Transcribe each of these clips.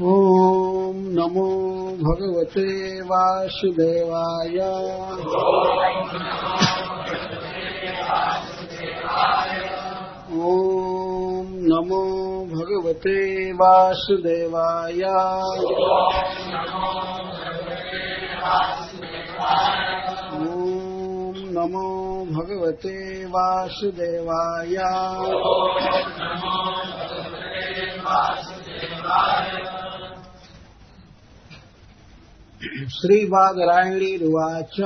ओम नमो भगवते वासुदेवाय। ओम नमो भगवते वासुदेवाय। ओम नमो भगवते वासुदेवाय। श्रीबादरायणीरुवाच।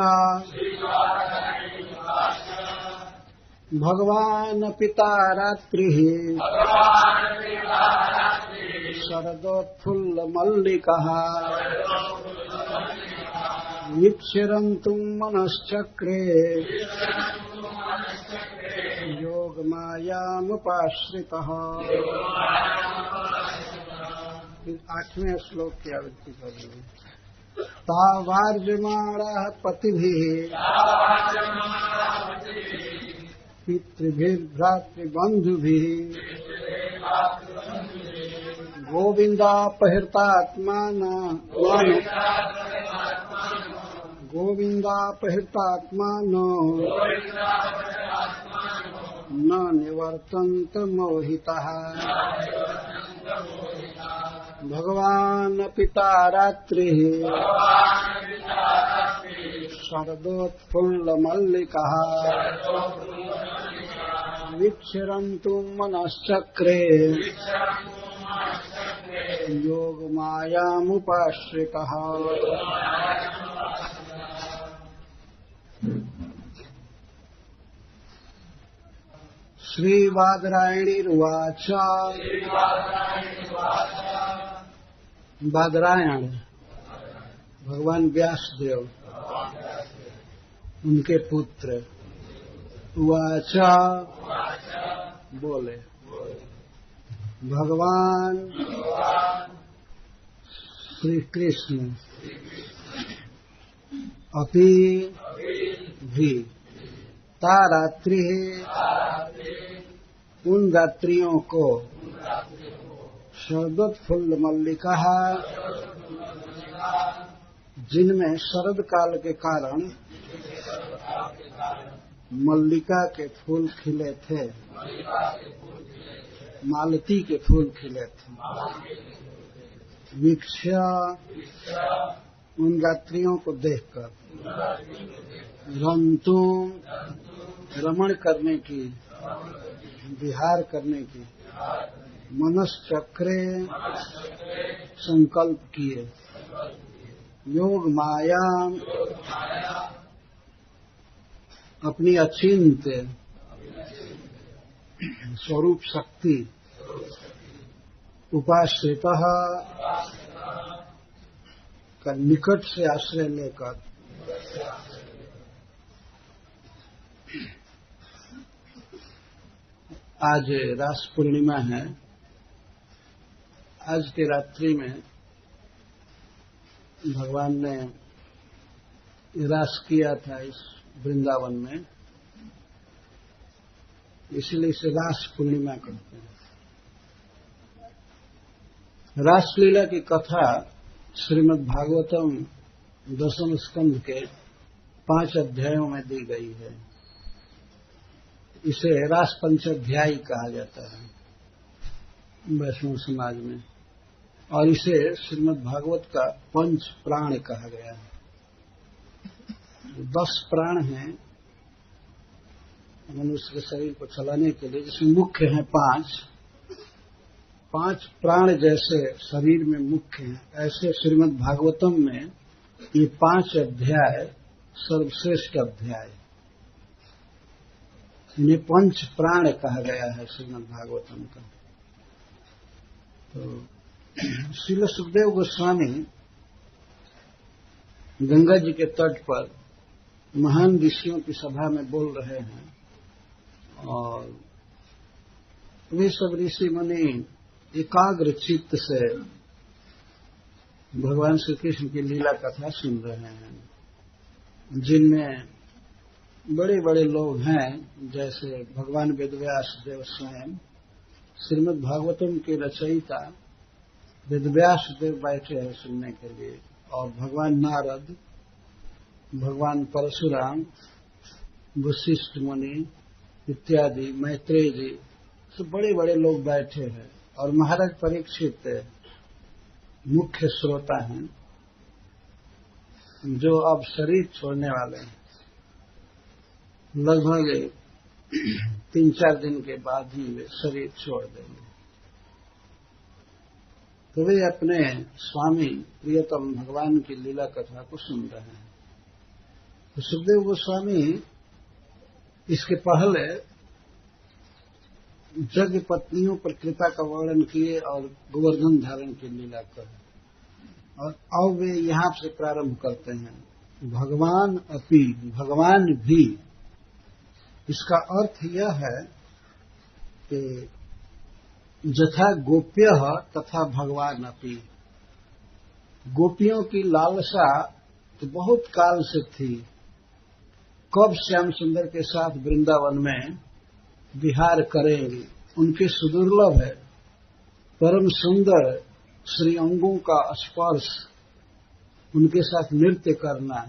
भगवान् पिता रात्रिः शरदोत्फुल्लमल्लिकः वीक्षरन्तुं मनश्चक्रे योगमायामुपाश्रितः। 8वें श्लोक की आवृत्ति करेंगे। तावार्यमाणः पतिभिः पितृभिर्भ्रातृबन्धुभिः गोविन्दापहृतात्मानो न निवर्तन्त मोहितः। भगवान् पिता रात्रिः शरदोत्फुल्लमल्लिकः वीक्षरन्तु मनश्चक्रे योगमायामुपाश्रितः। श्रीबादरायणीरुवाच। बादरायण भगवान व्यासदेव उनके पुत्र उवाचा बोले, भगवान श्री कृष्ण अपि भी तारात्रि उन रात्रियों को शरदोत्फुल्ल मल्लिका जिनमें शरद काल के कारण मल्लिका के फूल खिले थे, मालती के फूल खिले थे। वीक्षा उन रात्रियों को देखकर रंतु रमण करने की, विहार करने की मनश्चक्रे संकल्प किए। योग माया अपनी अचिंत स्वरूप शक्ति उपाश्रितः का निकट से आश्रय लेकर आज रास पूर्णिमा है। आज की रात्रि में भगवान ने रास किया था इस वृंदावन में, इसलिए इसे रास पूर्णिमा कहते हैं। रासलीला की कथा श्रीमद् भागवतम 10वें स्कंध के 5 अध्यायों में दी गई है। इसे रास पंचाध्यायी कहा जाता है वैष्णव समाज में, और इसे श्रीमद् भागवत का पंच प्राण कहा गया है। 10 प्राण हैं मनुष्य के शरीर को चलाने के लिए, जिसमें मुख्य हैं 5 प्राण जैसे शरीर में मुख्य हैं, ऐसे श्रीमद् भागवतम में ये 5 अध्याय सर्वश्रेष्ठ अध्याय, इन्हें पंच प्राण कहा गया है श्रीमद् भागवतम का। तो श्रील सुखदेव गोस्वामी गंगा जी के तट पर महान ऋषियों की सभा में बोल रहे हैं, और वे सब ऋषि मुनि एकाग्र चित्त से भगवान श्री कृष्ण की लीला कथा सुन रहे हैं, जिनमें बड़े बड़े लोग हैं, जैसे भगवान वेदव्यास देव स्वयं, श्रीमद् भागवतम के रचयिता वेदव्यास देव बैठे हैं सुनने के लिए, और भगवान नारद, भगवान परशुराम, वशिष्ठ मुनि इत्यादि, मैत्रेय जी, सब बड़े बड़े लोग बैठे हैं। और महाराज परीक्षित मुख्य श्रोता हैं, जो अब शरीर छोड़ने वाले हैं। लगभग 3-4 दिन के बाद ही वे शरीर छोड़ देंगे। तो वे अपने स्वामी प्रियतम भगवान की लीला कथा को सुन रहे हैं। तो सुखदेव गोस्वामी इसके पहले यज्ञ पत्नियों पर कृपा का वर्णन किए और गोवर्धन धारण की लीला कर, और अब वे यहां से प्रारंभ करते हैं भगवान अपि, भगवान भी। इसका अर्थ यह है कि यथा गोप्य तथा भगवान अपि। गोपियों की लालसा तो बहुत काल से थी, कब श्याम सुंदर के साथ वृंदावन में विहार करेंगे, उनके सुदुर्लभ है परम सुंदर श्री अंगों का स्पर्श, उनके साथ नृत्य करना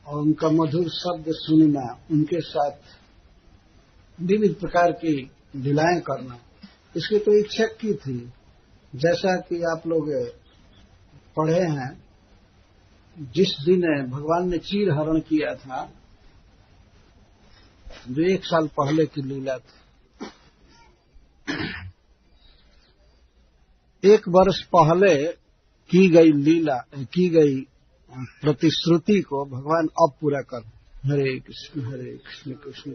और उनका मधुर शब्द सुनना, उनके साथ विविध प्रकार की लीलाएं करना, इसकी तो इच्छा की थी। जैसा कि आप लोग पढ़े हैं, जिस दिन भगवान ने चीर हरण किया था, जो 1 साल पहले की लीला थी, 1 वर्ष पहले की गई लीला, की गई प्रतिश्रुति को भगवान अब पूरा कर। हरे कृष्ण कृष्ण कृष्ण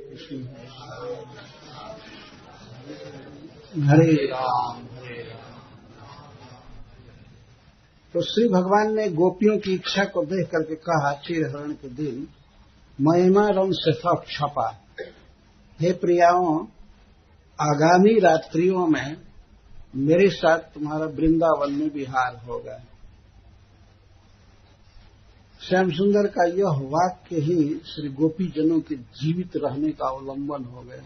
हरे राम हरे राम। तो श्री भगवान ने गोपियों की इच्छा को देख करके कहा चीर हरण के दिन, महिमा रंग से छपा, हे प्रियाओं, आगामी रात्रियों में मेरे साथ तुम्हारा वृंदावन में विहार होगा। श्याम सुंदर का यह वाक्य ही श्री गोपी जनों के जीवित रहने का अवलंबन हो गया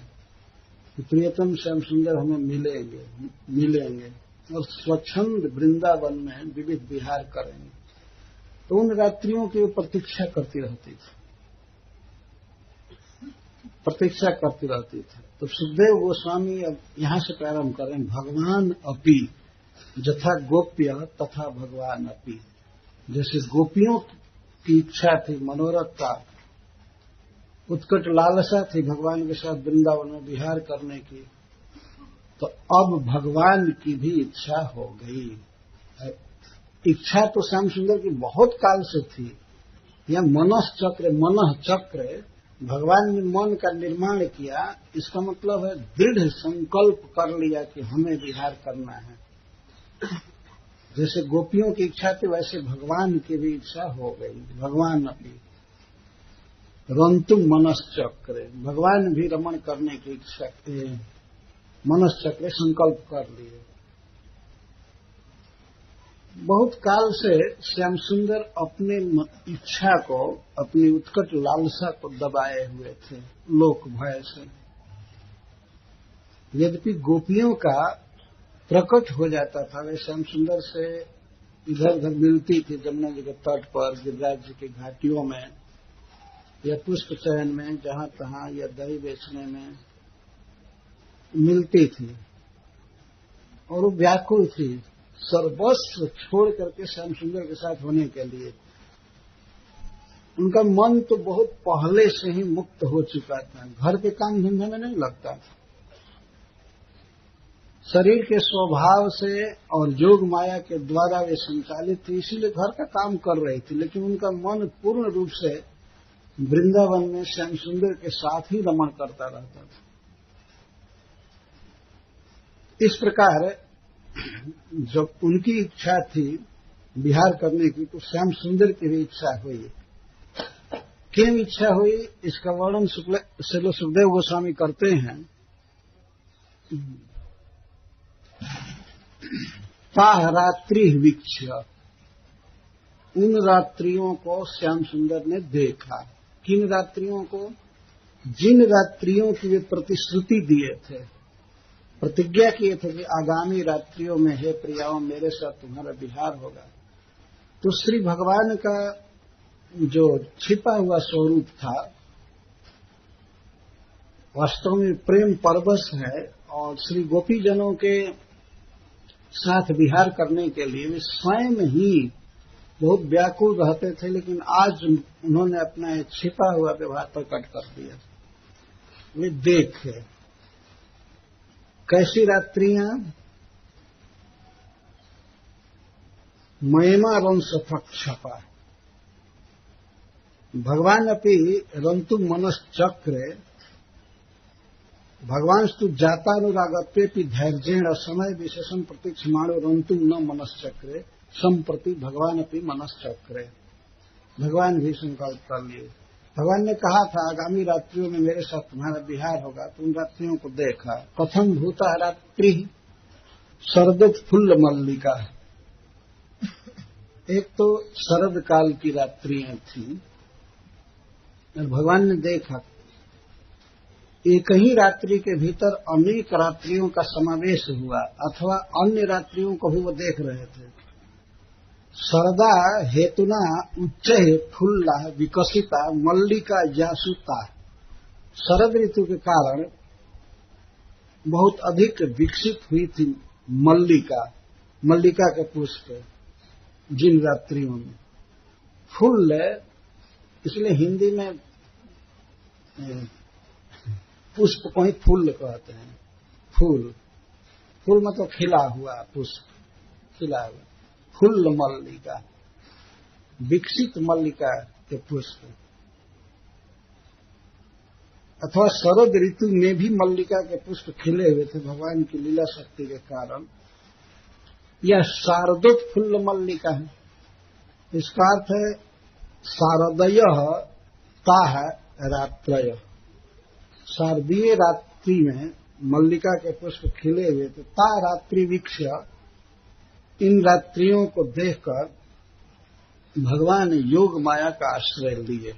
कि प्रियतम श्याम सुंदर हमें मिलेंगे और स्वच्छंद वृंदावन में विविध विहार करेंगे। तो उन रात्रियों की प्रतीक्षा करती रहती थी, तो सुखदेव गोस्वामी अब यहां से प्रारंभ करें, भगवान अपि यथा गोप्य तथा भगवान अपि। जैसे गोपियों की इच्छा थी, मनोरथ था, उत्कट लालसा थी भगवान के साथ वृंदावन में विहार करने की, तो अब भगवान की भी इच्छा हो गई। इच्छा तो श्याम सुंदर की बहुत काल से थी। यह मनः चक्र भगवान ने मन का निर्माण किया, इसका मतलब है दृढ़ संकल्प कर लिया कि हमें विहार करना है। जैसे गोपियों की इच्छा थी, वैसे भगवान की भी इच्छा हो गई। भगवान अभी रंतुम मनश्चक्र, भगवान भी रमण करने की इच्छा, मनश्चक्र संकल्प कर लिए। बहुत काल से श्याम सुंदर अपने इच्छा को, अपनी उत्कट लालसा को दबाए हुए थे लोक भय से। यद्यपि गोपियों का प्रकट हो जाता था, वे श्याम सुंदर से इधर उधर मिलती थी, जमुना जी के तट पर, गिरिराज जी की घाटियों में, या पुष्प चयन में, जहां तहां, या दही बेचने में मिलती थी, और वो व्याकुल थी सर्वस्व छोड़ करके श्याम सुंदर के साथ होने के लिए। उनका मन तो बहुत पहले से ही मुक्त हो चुका था, घर के काम धंधे में नहीं लगता था। शरीर के स्वभाव से और जोग माया के द्वारा वे संचालित थी, इसीलिए घर का काम कर रही थी, लेकिन उनका मन पूर्ण रूप से वृंदावन में श्याम सुंदर के साथ ही रमण करता रहता था। इस प्रकार जब उनकी इच्छा थी विहार करने की, तो श्याम सुंदर की भी इच्छा हुई। क्यों इच्छा हुई, इसका वर्णन सुखदेव गोस्वामी करते हैं। ताह रात्रि वीक्ष्य, उन रात्रियों को श्याम सुंदर ने देखा। किन रात्रियों को? जिन रात्रियों की वे प्रतिश्रुति दिए थे प्रतिज्ञा किए थे कि आगामी रात्रियों में हे प्रियाओं मेरे साथ तुम्हारा विहार होगा। तो श्री भगवान का जो छिपा हुआ स्वरूप था वास्तव में प्रेम परवश है, और श्री गोपीजनों के साथ विहार करने के लिए वे स्वयं ही बहुत व्याकुल रहते थे, लेकिन आज उन्होंने अपना छिपा हुआ व्यवहार प्रकट कर दिया। वे देखे कैसी रात्रियां, महिमा रंस प्रक्षपा भगवान अपि रंतु मनश्चक्रे भगवानस्तु जातानुरागत्वेपि धैर्येण समय विशेषण प्रतीक्षमाणो रंतु न मनश्चक्रे संप्रति भगवान अपि मनश्चक्रे। भगवान भी संकल्प कर लिए। भगवान ने कहा था आगामी रात्रियों में मेरे साथ तुम्हारा विहार होगा, तो उन रात्रियों को देखा। कथम भूता रात्रि शरदोत फुल्ल मल्लिका। एक तो शरद काल की रात्रियां थी, भगवान ने देखा एक ही रात्रि के भीतर अनेक रात्रियों का समावेश हुआ, अथवा अन्य रात्रियों को भी वो देख रहे थे। शरदा हेतुना उच्च फुल्ला विकसिता मल्लिका जासुता। शरद ऋतु के कारण बहुत अधिक विकसित हुई थी मल्लिका के पुष्प जिन रात्रियों में। फूल इसलिए हिंदी में पुष्प को ही फूल कहते हैं। फूल मतलब खिला हुआ पुष्प, खिला हुआ। फुल्ल मल्लिका, विकसित मल्लिका के पुष्प, अथवा शरद ऋतु में भी मल्लिका के पुष्प खिले हुए थे भगवान की लीला शक्ति के कारण। यह शारदोत फुल्ल मल्लिका है। इसका अर्थ है शारदय ताह रात्रय। शारदीय रात्रि में मल्लिका के पुष्प खिले हुए थे। ता रात्रि वीक्ष, इन रात्रियों को देखकर भगवान योग माया का आश्रय लिए।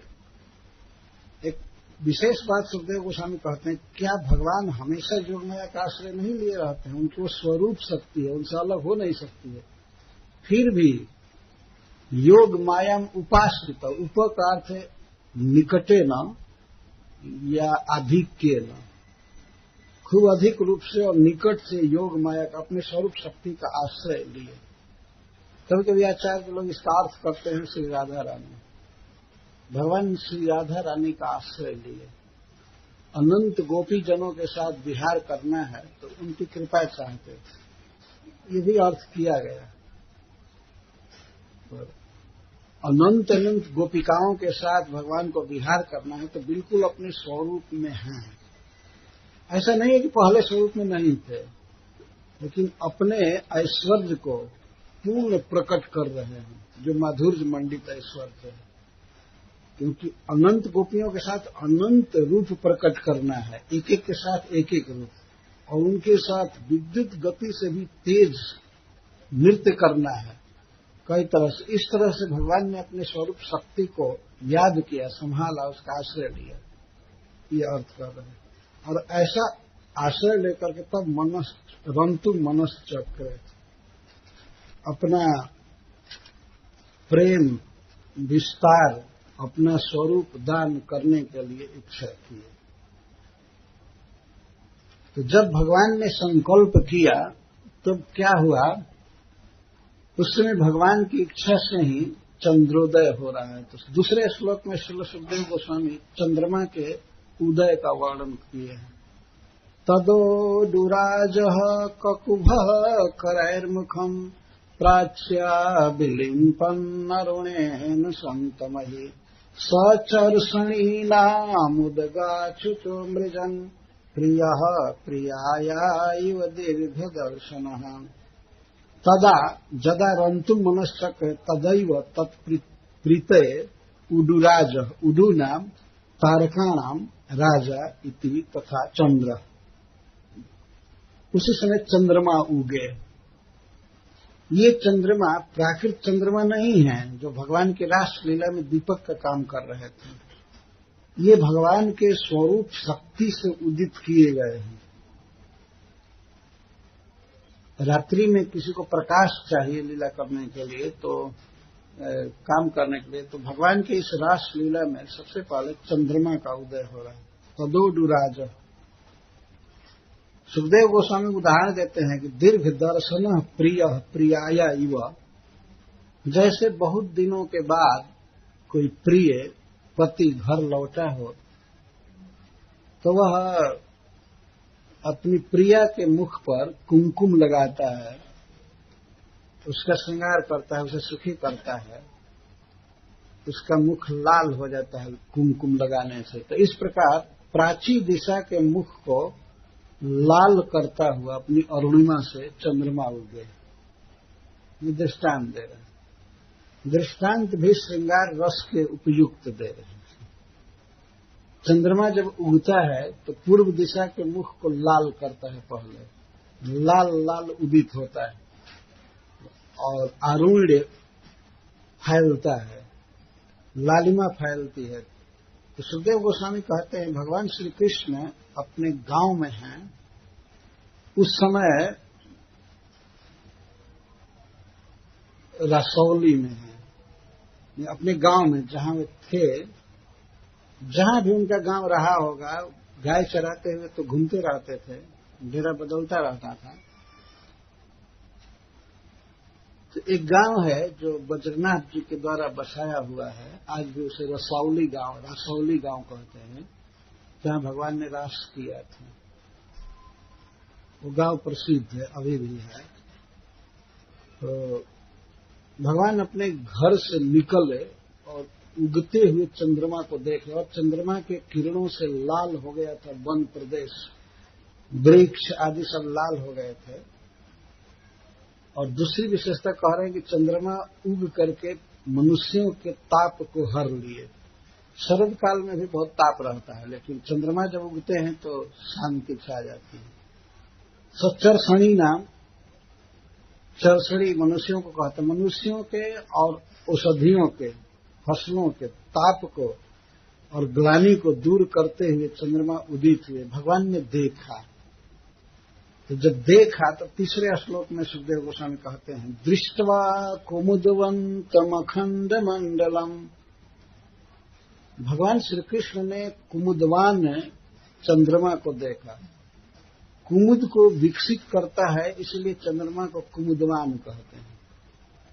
एक विशेष बात सुखदेव गोस्वामी कहते हैं, क्या भगवान हमेशा योग माया का आश्रय नहीं लिए रहते हैं? उनकी वो स्वरूप शक्ति है, उनसे अलग हो नहीं सकती है। फिर भी योग मायाम उपाश्रित, उप का अर्थ है निकटे न या आधिक्य न, खूब अधिक रूप से और निकट से योग माया का अपने स्वरूप शक्ति का आश्रय लिए। कभी कभी आचार्य लोग इसका अर्थ करते हैं श्री राधा रानी। भगवान श्री राधा रानी का आश्रय लिए। अनंत गोपी जनों के साथ विहार करना है तो उनकी कृपा चाहते थे, ये भी अर्थ किया गया। अनंत गोपिकाओं के साथ भगवान को विहार करना है तो बिल्कुल अपने स्वरूप में हैं। ऐसा नहीं है कि पहले स्वरूप में नहीं थे, लेकिन अपने ऐश्वर्य को पूर्ण प्रकट कर रहे हैं, जो माधुर्य मंडित ऐश्वर्य है। क्योंकि अनंत गोपियों के साथ अनंत रूप प्रकट करना है, एक एक के साथ एक एक रूप, और उनके साथ विद्युत गति से भी तेज नृत्य करना है कई तरह से। इस तरह से भगवान ने अपने स्वरूप शक्ति को याद किया, संभाला, उसका आश्रय लिया, ये अर्थ कर रहे हैं। और ऐसा आश्रय लेकर के तब रंतु मनश्चक्र अपना प्रेम विस्तार, अपना स्वरूप दान करने के लिए इच्छा की। तो जब भगवान ने संकल्प किया तब तो क्या हुआ, उस समय भगवान की इच्छा से ही चंद्रोदय हो रहा है। तो दूसरे श्लोक में श्रील सुखदेव गोस्वामी चंद्रमा के उदय का वर्णन किए हैं। तदो दुराज ककुभ करैर्मुखम प्राच्या विलिम्पन्नरुणेन संतमहि सचर्षणीनामुदगाच्युतो मृजन् प्रियः प्रियाया इव दीर्घदर्शनः। तदा जदा रंतु मनश्चक्र तदैव तत्प्रीते उडुराज, उडु नाम तारकाणाम राजा इति तथा चंद्र। उसी समय चंद्रमा उगे। ये चंद्रमा प्राकृत चंद्रमा नहीं है जो भगवान के रासलीला में दीपक का काम कर रहे थे। ये भगवान के स्वरूप शक्ति से उदित किए गए हैं। रात्रि में किसी को प्रकाश चाहिए लीला करने के लिए, तो काम करने के लिए, तो भगवान की इस रास लीला में सबसे पहले चंद्रमा का उदय हो रहा है। तदोडुराज। सुखदेव गोस्वामी उदाहरण देते हैं कि दीर्घ दर्शन प्रिय प्रियाया इव, जैसे बहुत दिनों के बाद कोई प्रिय पति घर लौटा हो तो वह अपनी प्रिया के मुख पर कुमकुम लगाता है, उसका श्रृंगार करता है, उसे सुखी करता है, उसका मुख लाल हो जाता है कुमकुम लगाने से। तो इस प्रकार प्राची दिशा के मुख को लाल करता हुआ अपनी अरुणिमा से चंद्रमा उगे। ये दृष्टांत दे रहे हैं। दृष्टांत भी श्रृंगार रस के उपयुक्त दे रहे हैं। चंद्रमा जब उगता है तो पूर्व दिशा के मुख को लाल करता है, पहले लाल लाल उदित होता है और आरुण्य फैलता है, लालिमा फैलती है। तो सुखदेव गोस्वामी कहते हैं भगवान श्री कृष्ण अपने गांव में हैं, उस समय रसौली में है, अपने गांव में जहां वे थे, जहां भी उनका गांव रहा होगा, गाय चराते हुए तो घूमते रहते थे, डेरा बदलता रहता था। तो एक गांव है जो बद्रीनाथ जी के द्वारा बसाया हुआ है, आज भी उसे रसौली गांव कहते हैं, जहां भगवान ने रास किया था। वो गांव प्रसिद्ध है, अभी भी है। तो भगवान अपने घर से निकले और उगते हुए चंद्रमा को देखे, और चंद्रमा के किरणों से लाल हो गया था वन प्रदेश, वृक्ष आदि सब लाल हो गए थे। और दूसरी विशेषता कह रहे हैं कि चंद्रमा उग करके मनुष्यों के ताप को हर लिए। शरद काल में भी बहुत ताप रहता है, लेकिन चंद्रमा जब उगते हैं तो शांति छा जाती है। सच्चरसणी नाम, चरसड़ी मनुष्यों को कहते हैं। मनुष्यों के और औषधियों के, फसलों के ताप को और ग्लानि को दूर करते हुए चंद्रमा उदित हुए। भगवान ने देखा, तो जब देखा तो तीसरे श्लोक में सुखदेव गोस्वामी कहते हैं दृष्ट्वा कुमुदवंतम अखंड मंडलम। भगवान श्री कृष्ण ने कुमुदवान चंद्रमा को देखा। कुमुद को विकसित करता है, इसलिए चंद्रमा को कुमुदवान कहते हैं।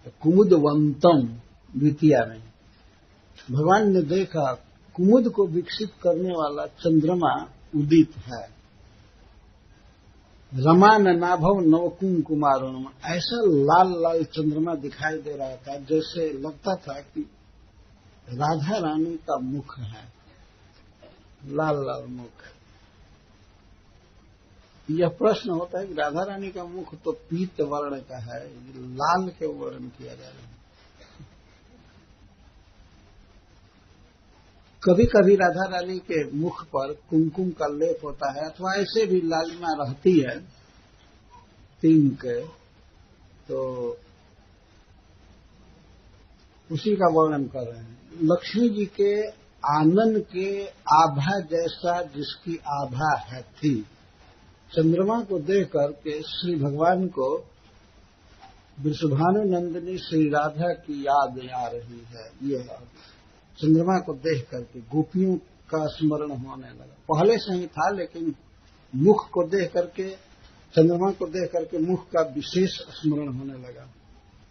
तो कुमुदवंतम द्वितीया में भगवान ने देखा कुमुद को विकसित करने वाला चंद्रमा उदित है। रमान नाभव नवकुंकुमारुणम, ऐसा लाल लाल चंद्रमा दिखाई दे रहा था जैसे लगता था कि राधा रानी का मुख है, लाल लाल मुख। यह प्रश्न होता है कि राधा रानी का मुख तो पीत वर्ण का है, लाल के वर्ण किया जा रहा है। कभी कभी राधा रानी के मुख पर कुमकुम का लेप होता है, अथवा ऐसे भी लालिमा रहती है पिंक, तो उसी का वर्णन कर रहे हैं। लक्ष्मी जी के आनन के आभा जैसा जिसकी आभा है थी, चंद्रमा को देख करके श्री भगवान को वृषभानु नंदिनी श्री राधा की याद आ रही है। ये चंद्रमा को देख करके गोपियों का स्मरण होने लगा। पहले से ही था, लेकिन मुख को देख करके, चंद्रमा को देख करके मुख का विशेष स्मरण होने लगा।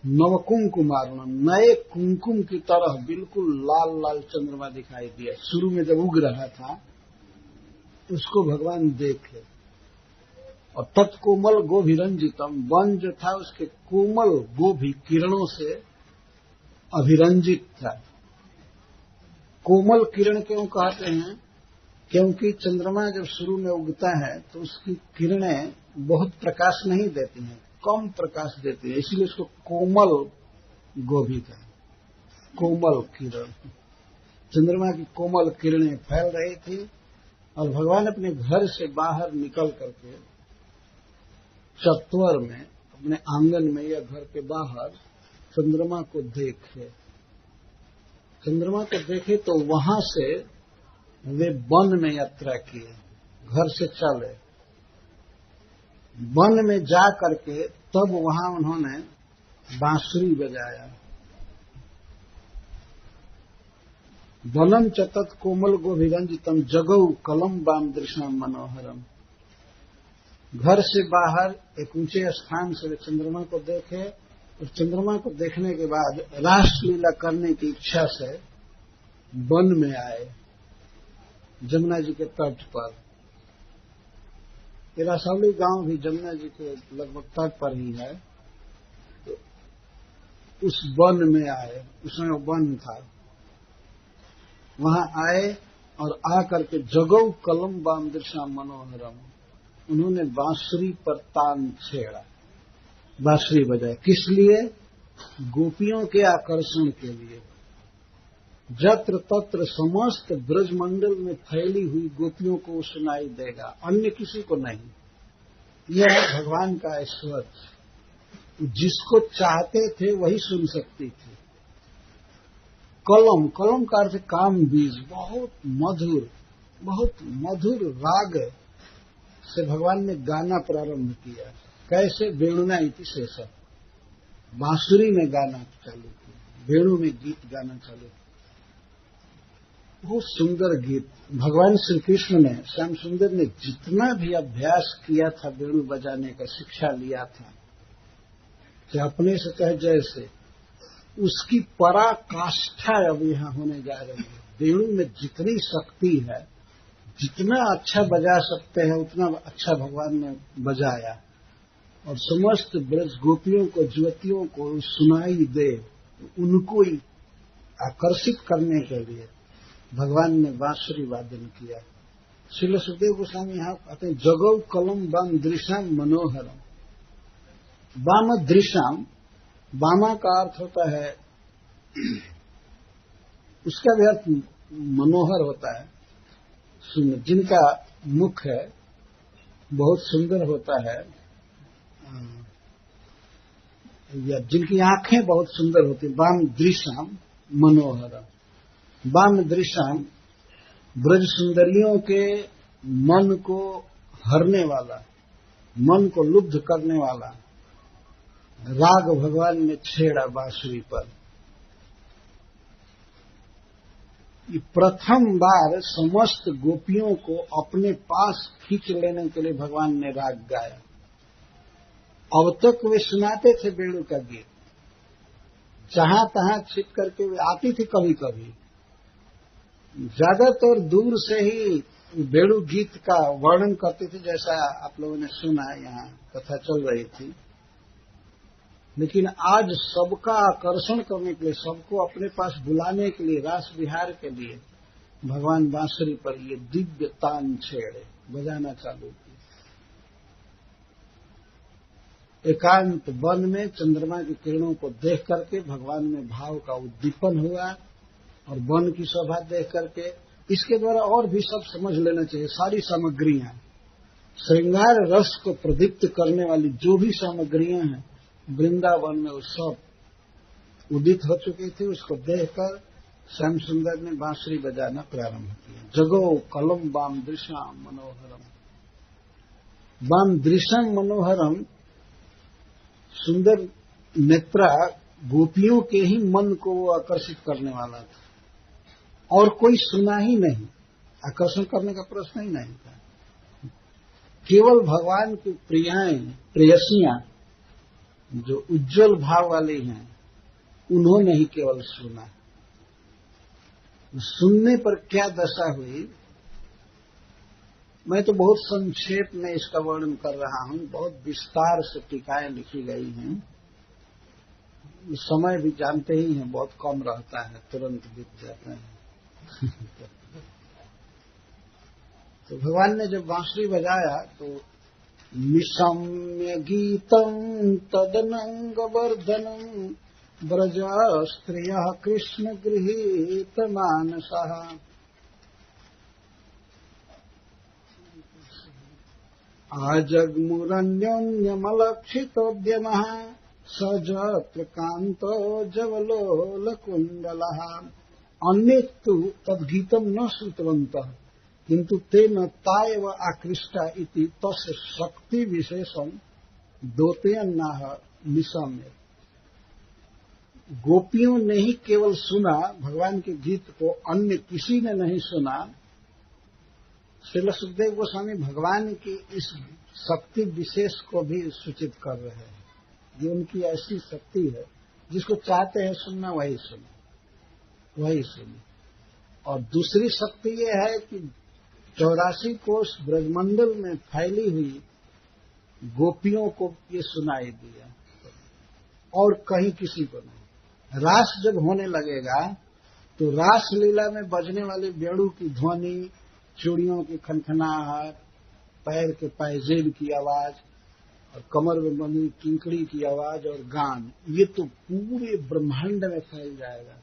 नवकुंकुमारुणम, नए कुमकुम की तरह बिल्कुल लाल लाल चंद्रमा दिखाई दिया। शुरू में जब उग रहा था उसको भगवान देखे, और तत्कोमल गोभिरंजितम, वन जो था उसके कोमल गोभी किरणों से अभिरंजित था। कोमल किरण क्यों कहते हैं? क्योंकि चंद्रमा जब शुरू में उगता है तो उसकी किरणें बहुत प्रकाश नहीं देती हैं, कम प्रकाश देती है, इसलिए उसको कोमल गोभी का, कोमल किरण। चंद्रमा की कोमल किरणें फैल रही थी और भगवान अपने घर से बाहर निकल करके चत्वर में, अपने आंगन में या घर के बाहर चंद्रमा को देखे। चंद्रमा को देखे तो वहां से वे वन में यात्रा किए, घर से चले, वन में जा करके तब वहां उन्होंने बांसुरी बजाया। वनम चतत कोमल गोभिरंजितम जगौ कलम बाम दृश्यम मनोहरम। घर से बाहर एक ऊंचे स्थान से वे चंद्रमा को देखे और चंद्रमा को देखने के बाद रासलीला करने की इच्छा से वन में आए, जमुना जी के तट पर। ये रासौली गांव भी जमुना जी के लगभग तट पर ही है। तो उस वन में आए, उसमें वन था, वहां आए और आकर के जगौ कलम बाम दृश्यम मनोहरम, उन्होंने बांसुरी पर तान छेड़ा, बांसुरी बजाए। किस लिए? गोपियों के आकर्षण के लिए। जत्र तत्र समस्त ब्रजमंडल में फैली हुई गोपियों को सुनाई देगा, अन्य किसी को नहीं। यह है भगवान का ऐश्वर्य। जिसको चाहते थे वही सुन सकती थी। कलम, कलम का अर्थ काम बीज, बहुत मधुर राग से भगवान ने गाना प्रारंभ किया। कैसे? वेणुना इति शेष, बांसुरी में गाना चालू किया, वेणु में गीत गाना चालू किया। बहुत सुंदर गीत। भगवान श्री कृष्ण ने, श्याम सुंदर ने जितना भी अभ्यास किया था वेणु बजाने का, शिक्षा लिया था, चाहे अपने से चाहे जैसे, उसकी पराकाष्ठा अब यहां होने जा रही है। वेणु में जितनी शक्ति है, जितना अच्छा बजा सकते हैं उतना अच्छा भगवान ने बजाया और समस्त ब्रज गोपियों को, युवतियों को सुनाई दे, उनको ही आकर्षित करने के लिए भगवान ने बांसुरी वादन किया। श्रील सुखदेव गोस्वामी यहां कहते हैं जगौ कलम बाम दृश्यम मनोहरम। बाम दृश्यम, बामा का अर्थ होता है, उसका भी अर्थ मनोहर होता है, सुंदर। जिनका मुख है बहुत सुंदर होता है, या जिनकी आंखें बहुत सुंदर होती, बाम दृश्यम मनोहर। बाम दृश्यम ब्रज सुंदरियों के मन को हरने वाला, मन को लुब्ध करने वाला राग भगवान ने छेड़ा बांसुरी पर। ये प्रथम बार समस्त गोपियों को अपने पास खींच लेने के लिए भगवान ने राग गाया। अब तक वे सुनाते थे वेणु का गीत, जहां तहां छिप करके वे आती थी, कभी कभी ज्यादातर दूर से ही वेणु गीत का वर्णन करती थी, जैसा आप लोगों ने सुना, यहाँ कथा चल रही थी। लेकिन आज सबका आकर्षण करने के लिए, सबको अपने पास बुलाने के लिए, रास विहार के लिए भगवान बांसुरी पर ये दिव्य तान छेड़े, बजाना चालू किया। एकांत वन में चंद्रमा की किरणों को देख करके भगवान में भाव का उद्दीपन हुआ और वन की शोभा देख करके इसके द्वारा और भी सब समझ लेना चाहिए। सारी सामग्रियां, श्रृंगार रस को प्रदीप्त करने वाली जो भी सामग्रियां हैं वृंदावन में, वो सब उदित हो चुकी थी। उसको देखकर श्याम सुंदर ने बांसुरी बजाना प्रारंभ किया। जगो कलम बाम दृश्यम मनोहरम। बाम दृश्यम मनोहरम, सुंदर नेत्रा गोपियों के ही मन को वो आकर्षित करने वाला था, और कोई सुना ही नहीं। आकर्षण करने का प्रश्न ही नहीं था। केवल भगवान की प्रियाएं, प्रेयसियां जो उज्जवल भाव वाली हैं, उन्होंने ही केवल सुना। सुनने पर क्या दशा हुई, मैं तो बहुत संक्षेप में इसका वर्णन कर रहा हूं, बहुत विस्तार से टीकाएं लिखी गई हैं। समय भी जानते ही हैं बहुत कम रहता है, तुरंत बीत जाता है। तो भगवान ने जब बांसुरी बजाया तो निशम्य गीतम तदनंग वर्धनम ब्रज स्त्रिय कृष्ण गृहीत मानसः। आजग्मुरन्योन्यमलक्षितोद्यमः सजत्र कान्तो जवलोलकुण्डलः। अन्ये तु तद्गीतं न श्रुतवन्तः किन्तु तेन ताएव आकृष्टा इति तस्य शक्ति विशेषं दोतेयन्नाह निशम्य। गोपियों ने ही केवल सुना भगवान के गीत को, अन्य किसी ने नहीं सुना। श्रील सुखदेव गोस्वामी भगवान की इस शक्ति विशेष को भी सूचित कर रहे हैं। ये उनकी ऐसी शक्ति है, जिसको चाहते हैं सुनना वही सुने, वही सुने। और दूसरी शक्ति ये है कि 84 कोस ब्रजमंडल में फैली हुई गोपियों को ये सुनाई दिया और कहीं किसी को नहीं। रास जब होने लगेगा तो रास लीला में बजने वाले बेड़ू की ध्वनि, चूड़ियों की खनखनाहट, पैर के पायजेब की आवाज और कमर में बंधी किंकड़ी की आवाज और गान, ये तो पूरे ब्रह्मांड में फैल जाएगा।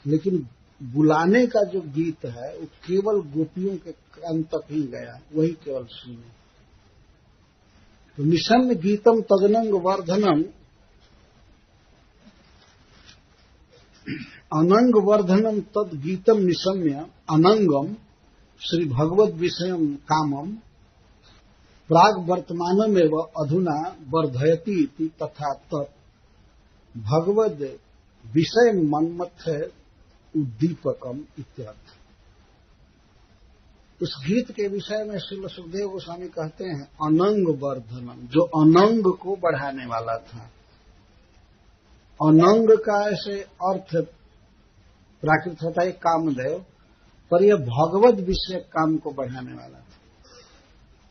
लेकिन बुलाने का जो गीत है वो केवल गोपियों के कान तक ही गया, वही केवल सुने। तो निशम्य गीतम तदनंग वर्धनम, अनंग वर्धनम तद गीतम निशम्य अनंगम श्री भगवद विषयम कामम प्राग वर्तमानमेव अधुना वर्धयति इति तथा तत् भगवद विषय मन्मथ उद्दीपकम इत्यर्थ। उस गीत के विषय में श्रील सुखदेव गोस्वामी कहते हैं अनंग वर्धनम, जो अनंग को बढ़ाने वाला था। अनंग का ऐसे अर्थ प्राकृत होता है कामदेव, पर यह भगवत विषय काम को बढ़ाने वाला था।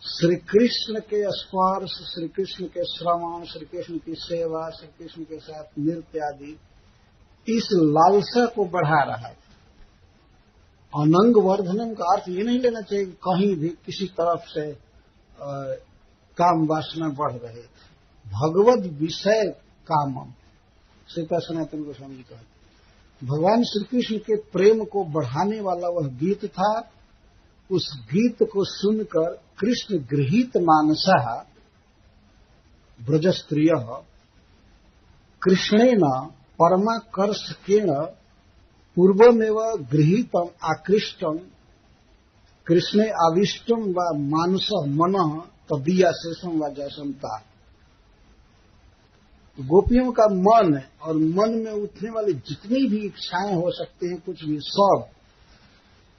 श्री कृष्ण के स्पर्श, श्री कृष्ण के श्रवण, श्री कृष्ण की सेवा, श्री कृष्ण के साथ नृत्य आदि, इस लालसा को बढ़ा रहा था। अनंग वर्धनम का अर्थ ये नहीं लेना चाहिए कि कहीं भी किसी तरफ से काम वासना बढ़ रहे थे। भगवत विषय कामम, श्रीपा सनातन गोस्वामी जी कहते, भगवान श्री कृष्ण के प्रेम को बढ़ाने वाला वह गीत था। उस गीत को सुनकर कृष्ण गृहीत मानसः ब्रजस्त्रियः कृष्णेन परमाकर्षकेण पूर्वमेव गृहीतम आकृष्टम कृष्णे आविष्टम व मानस मनः तदीया शेषम व जैसमता। गोपियों का मन और मन में उठने वाली जितनी भी इच्छाएं हो सकती हैं, कुछ भी, सब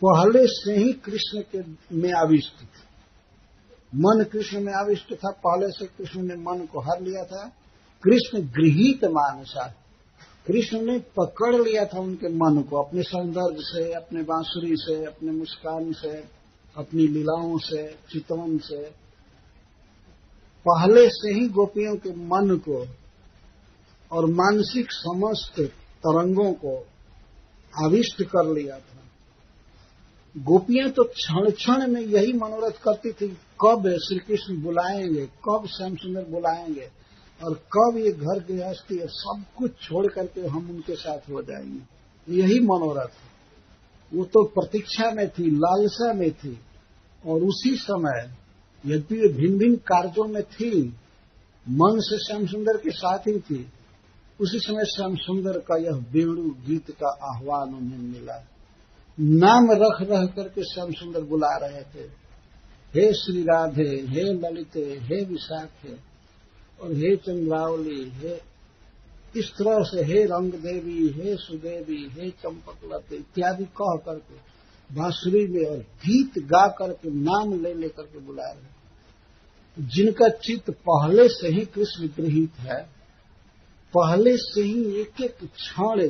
पहले से ही कृष्ण के में आविष्ट थी। मन कृष्ण में आविष्ट था, पहले से कृष्ण ने मन को हर लिया था। कृष्ण गृहीत मानसा, कृष्ण ने पकड़ लिया था उनके मन को अपने सौंदर्य से, अपने बांसुरी से, अपने मुस्कान से, अपनी लीलाओं से, चितवन से। पहले से ही गोपियों के मन को और मानसिक समस्त तरंगों को आविष्ट कर लिया था। गोपियां तो क्षण क्षण में यही मनोरथ करती थी, कब श्री कृष्ण बुलाएंगे, कब श्याम सुंदर बुलाएंगे और कब ये घर गृहस्थी है सब कुछ छोड़ करके हम उनके साथ हो जाएंगे। यही मनोरथ, वो तो प्रतीक्षा में थी, लालसा में थी। और उसी समय यद्यपि वे भिन्न भिन्न कार्यों में थी, मन से श्याम सुंदर के साथ ही थी, उसी समय श्याम सुंदर का यह वेणु गीत का आह्वान उन्हें मिला। नाम रख रह करके श्याम सुंदर बुला रहे थे, हे श्री राधे, हे ललिते, हे विशाखे और हे चंद्रावली, हे इस तरह से, हे रंग देवी, हे सुदेवी, हे चंपकलते इत्यादि कह करके बांसुरी में और गीत गा करके नाम ले लेकर के बुला रहे। जिनका चित्त पहले से ही कृष्ण गृहीत है, पहले से ही एक एक क्षण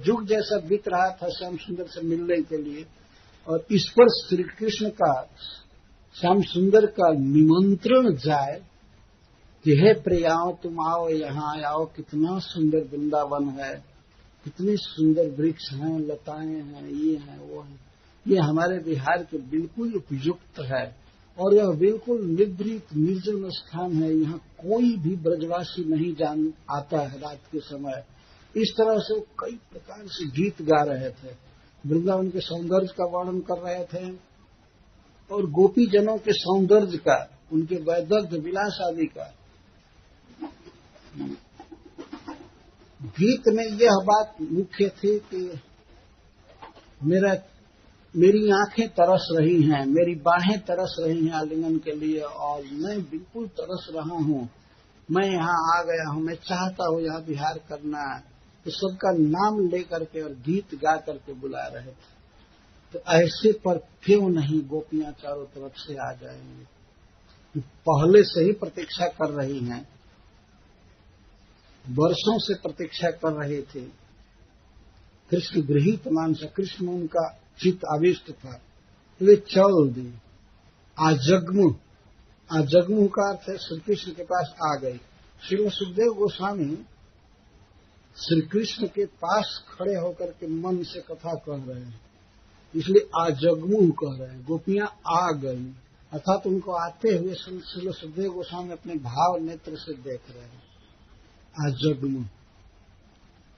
जुग जैसा बीत रहा था श्याम सुंदर से मिलने के लिए, और इस पर श्री कृष्ण का श्याम सुंदर का निमंत्रण जाए कि हे प्रियाओं तुम आओ, यहाँ आओ, कितना सुंदर वृंदावन है, कितने सुंदर वृक्ष हैं, लताएं हैं, ये हैं वो हैं, ये हमारे बिहार के बिल्कुल उपयुक्त है और यह बिल्कुल निभृत निर्जन स्थान है, यहाँ कोई भी ब्रजवासी नहीं जान आता है रात के समय। इस तरह से कई प्रकार से गीत गा रहे थे, वृंदावन के सौंदर्य का वर्णन कर रहे थे और गोपी जनों के सौंदर्य का, उनके वैदग्ध विलास आदि का। गीत में यह बात मुख्य थी कि मेरी आंखें तरस रही हैं, मेरी बाहें तरस रही हैं आलिंगन के लिए और मैं बिल्कुल तरस रहा हूं मैं यहाँ आ गया हूँ, मैं चाहता हूँ यहाँ विहार करना, तो सबका नाम लेकर के और गीत गा करके बुला रहे थे। तो ऐसे पर क्यों नहीं गोपियां चारों तरफ से आ जाएंगी। पहले से ही प्रतीक्षा कर रही हैं, वर्षों से प्रतीक्षा कर रहे थे। कृष्ण गृहीत मानस, कृष्ण में उनका चित्त आविष्ट था, वे चल दी। आजगमु का अर्थ है श्री कृष्ण के पास आ गई। श्री सुखदेव गोस्वामी श्री कृष्ण के पास खड़े होकर के मन से कथा कह रहे हैं, इसलिए आजगमु कह रहे हैं। गोपियां आ गई अर्थात उनको आते हुए श्री सुखदेव गोस्वामी अपने भाव नेत्र से देख रहे हैं। आजगमु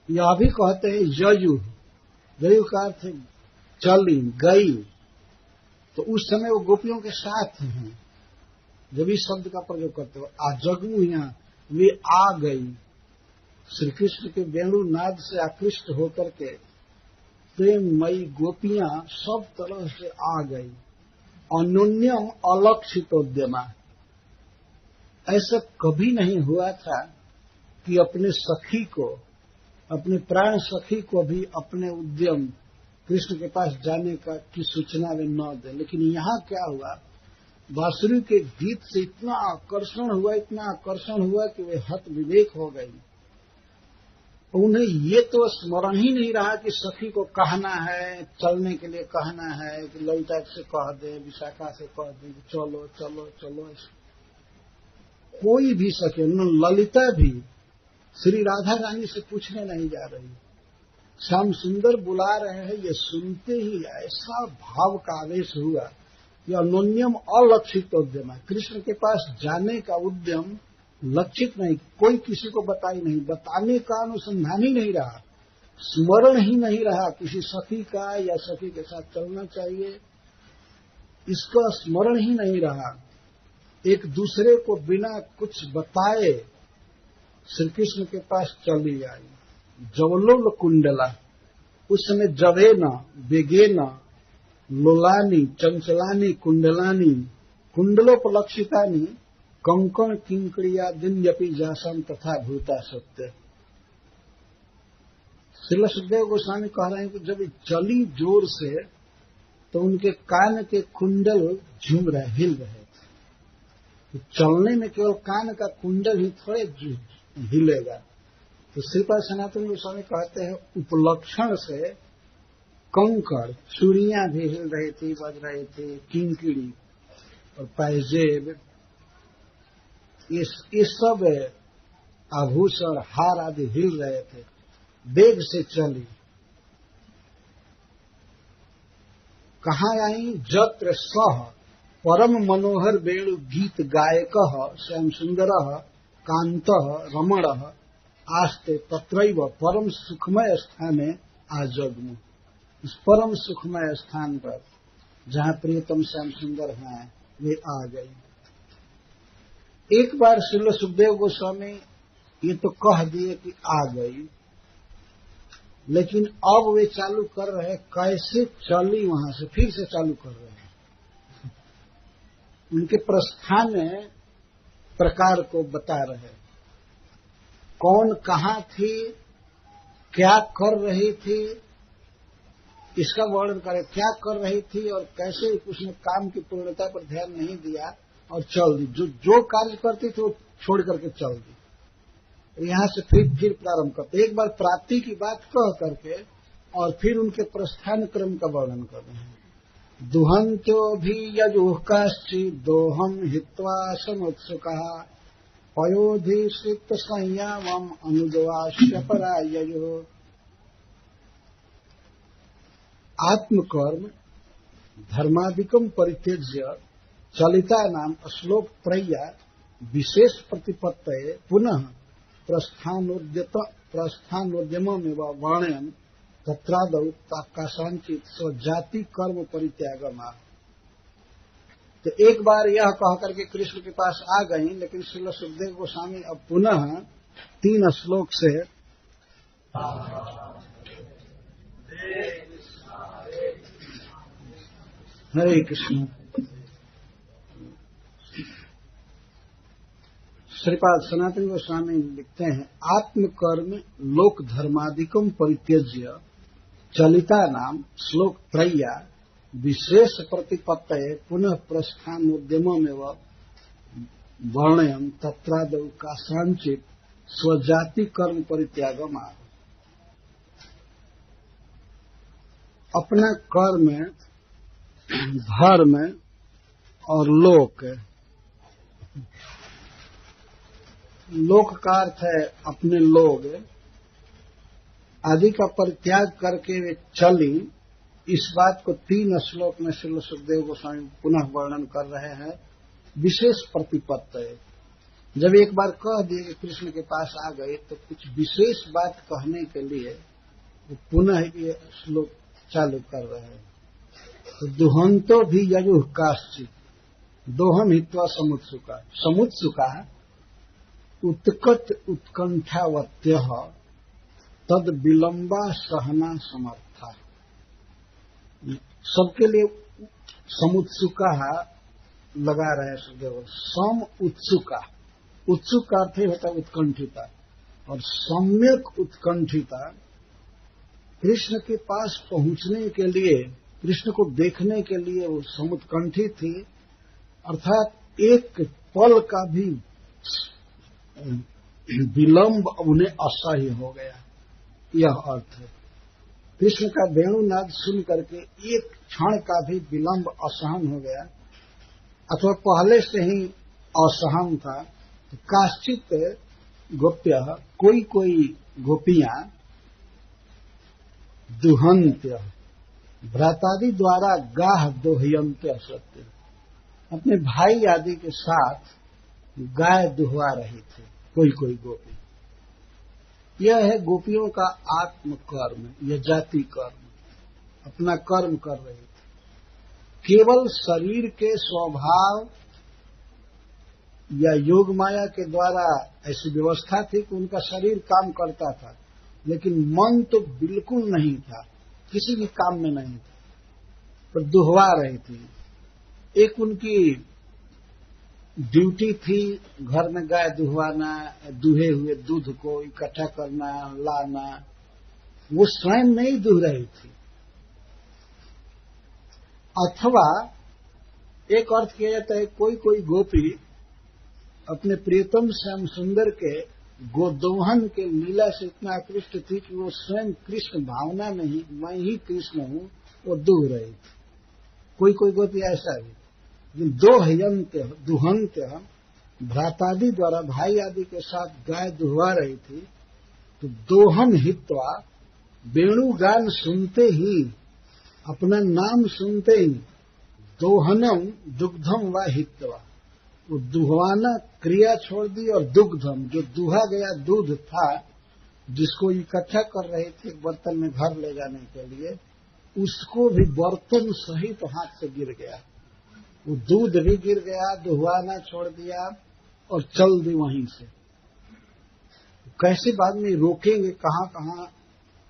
यह भी कहते हैं जयु, जयु का अर्थ है चली गई। तो उस समय वो गोपियों के साथ हैं जब इस शब्द का प्रयोग करते हो। आजगमु यहाँ वे आ गई, श्री कृष्ण के वेणु नाद से आकृष्ट होकर के प्रेममयी गोपियां सब तरह से आ गई। अन्योन्यम अलक्षितोद्यमा, ऐसा कभी नहीं हुआ था कि अपने सखी को, अपने प्राण सखी को भी अपने उद्यम कृष्ण के पास जाने का की सूचना वे न दे। लेकिन यहाँ क्या हुआ, बांसुरी के गीत से इतना आकर्षण हुआ कि वे हत विवेक हो गई। उन्हें ये तो स्मरण ही नहीं रहा कि सखी को कहना है, चलने के लिए कहना है, कि ललिता से कह दे, विशाखा से कह दे कि चलो चलो चलो। कोई भी सखी, ललिता भी श्री राधा रानी से पूछने नहीं जा रही। श्याम सुंदर बुला रहे हैं, ये सुनते ही ऐसा भाव का आवेश हुआ कि अन्योन्यम अलक्षित उद्यम है। कृष्ण के पास जाने का उद्यम लक्षित नहीं, कोई किसी को बताई नहीं, बताने का अनुसंधान ही नहीं रहा, स्मरण ही नहीं रहा किसी सखी का या सखी के साथ चलना चाहिए, इसका स्मरण ही नहीं रहा। एक दूसरे को बिना कुछ बताए श्री कृष्ण के पास चली आई। जवलोल कुंडला, उस समय जवेना बेगेना लोलानी चंचलानी कुंडलानी कुंडलोपलक्षितानी कंकण किंकड़िया दिन्यपि जासम तथा भूता सत्य। श्रील सुखदेव गोस्वामी कह रहे हैं कि जब चली जोर से तो उनके कान के कुंडल झूम रहे, हिल रहे थे। तो चलने में केवल कान का कुंडल ही थोड़े हिलेगा। तो श्रीपाद सनातन गोस्वामी कहते हैं उपलक्षण से कंकड़, चूड़ियां भी हिल रही थी, बज रही थी, किंकड़ी और पायजेब, ये सब आभूषण हार आदि हिल रहे थे। वेग से चली, कहाँ आई, जत्र सह परम मनोहर वेणु गीत गायक श्याम सुंदर कांत रमण आस्ते तत्रैव परम सुखमय स्थाने आजगमु। इस परम सुखमय स्थान पर जहाँ प्रियतम श्याम सुंदर हैं वे आ गई। एक बार श्रील सुखदेव गोस्वामी ये तो कह दिए कि आ गई, लेकिन अब वे चालू कर रहे कैसे चली, वहां से फिर से चालू कर रहे हैं। उनके प्रस्थान प्रकार को बता रहे, कौन कहाँ थी, क्या कर रही थी, इसका वर्णन करें। क्या कर रही थी और कैसे उसने काम की पूर्णता पर ध्यान नहीं दिया और चल दी। जो कार्य करती थी वो छोड़ करके चल दी। यहां से फिर प्रारंभ करते, एक बार प्राप्ति की बात कह करके और फिर उनके प्रस्थान क्रम का वर्णन कर रहे हैं। दुहंत्यो भी यजुःकाश्चित् दोहम हित्वा समुत्सुकः पयोधिश्रित संयमम् अनुद्वास्य पराययोः। आत्मकर्म धर्मादिकम परित्यज्य चलिता नाम श्लोक त्रय्या विशेष प्रतिपत्तये पुनः प्रस्थानोद्यममेव वर्णयन् तत्रादौ कासांचित् स्वजाति कर्म परित्यागमा। तो एक बार यह कह करके कृष्ण के पास आ गई, लेकिन श्रील सुखदेव गोस्वामी अब पुनः 3 श्लोक से हरे कृष्ण श्रीपाद सनातन गोस्वामी लिखते हैं, आत्मकर्म लोक धर्मादिकम परित्यज्य चलिता नाम श्लोक त्रय्या विशेष प्रतिपत्तये पुनः प्रस्थानोद्यममेव वर्णयन् तत्रादौ कासांचित् स्वजाति कर्म परित्यागम। अपना कर्म, धर्म और लोक, लोक का अर्थ है अपने लोग आदि का परित्याग करके वे चली। इस बात को 3 श्लोक में श्री सुखदेव गोस्वामी पुनः वर्णन कर रहे हैं। विशेष प्रतिपत्ति, जब एक बार कह दिए कि कृष्ण के पास आ गए तो कुछ विशेष बात कहने के लिए वो पुनः ये श्लोक चालू कर रहे हैं। तो दुहंतो भी ययुः काश्चित् दोहम हित्वा समुत्सुका, समुत्सुका उत्कट उत्कंठावत्यः तद विलंबा सहना समर्था। सबके लिए समुत्सुका लगा रहे सुखदेव। सम उत्सुका, उत्सुक का अर्थ होता है उत्कंठिता, और सम्यक उत्कंठिता कृष्ण के पास पहुंचने के लिए, कृष्ण को देखने के लिए वो समुत्कंठित थी, अर्थात एक पल का भी विलंब उन्हें असह्य हो गया, यह अर्थ है। कृष्ण का वेणुनाद सुन करके एक क्षण का भी विलंब असहन हो गया, अथवा पहले से ही असहन था। तो काश्चित गोप्य, कोई कोई गोपियां दुहंत्य भ्रातादि द्वारा गाह दोहयंत्य सत्य, अपने भाई आदि के साथ गाय दुहवा रही थी कोई कोई गोपी। यह है गोपियों का आत्म कर्म, यह जाति कर्म, अपना कर्म कर रही थी। केवल शरीर के स्वभाव या योग माया के द्वारा ऐसी व्यवस्था थी कि उनका शरीर काम करता था, लेकिन मन तो बिल्कुल नहीं था, किसी भी काम में नहीं था, पर दुहवा रही थी। एक उनकी ड्यूटी थी घर में गाय दुहवाना, दुहे हुए दूध को इकट्ठा करना, लाना। वो स्वयं नहीं दुह रही थी। अथवा एक अर्थ किया जाता है, कोई कोई गोपी अपने प्रियतम श्याम सुंदर के गोदोहन के लीला से इतना आकृष्ट थी कि वो स्वयं कृष्ण भावना में ही, मैं ही कृष्ण हूं, वो दुह रही थी। कोई कोई गोपी ऐसा भी दुहंत्य भ्रातादि द्वारा भाई आदि के साथ गाय दुहवा रही थी। तो दोहन हित्वा, वेणुगान सुनते ही, अपना नाम सुनते ही, दोहनम दुग्धम व हित्वा, वो दुहवाना क्रिया छोड़ दी, और दुग्धम, जो दुहा गया दूध था जिसको इकट्ठा कर रहे थे बर्तन में घर ले जाने के लिए, उसको भी बर्तन सहित हाथ से गिर गया। वो दूध भी गिर गया, दुहवाना छोड़ दिया और चल दी वहीं से। कैसे बाद में रोकेंगे, कहां कहां,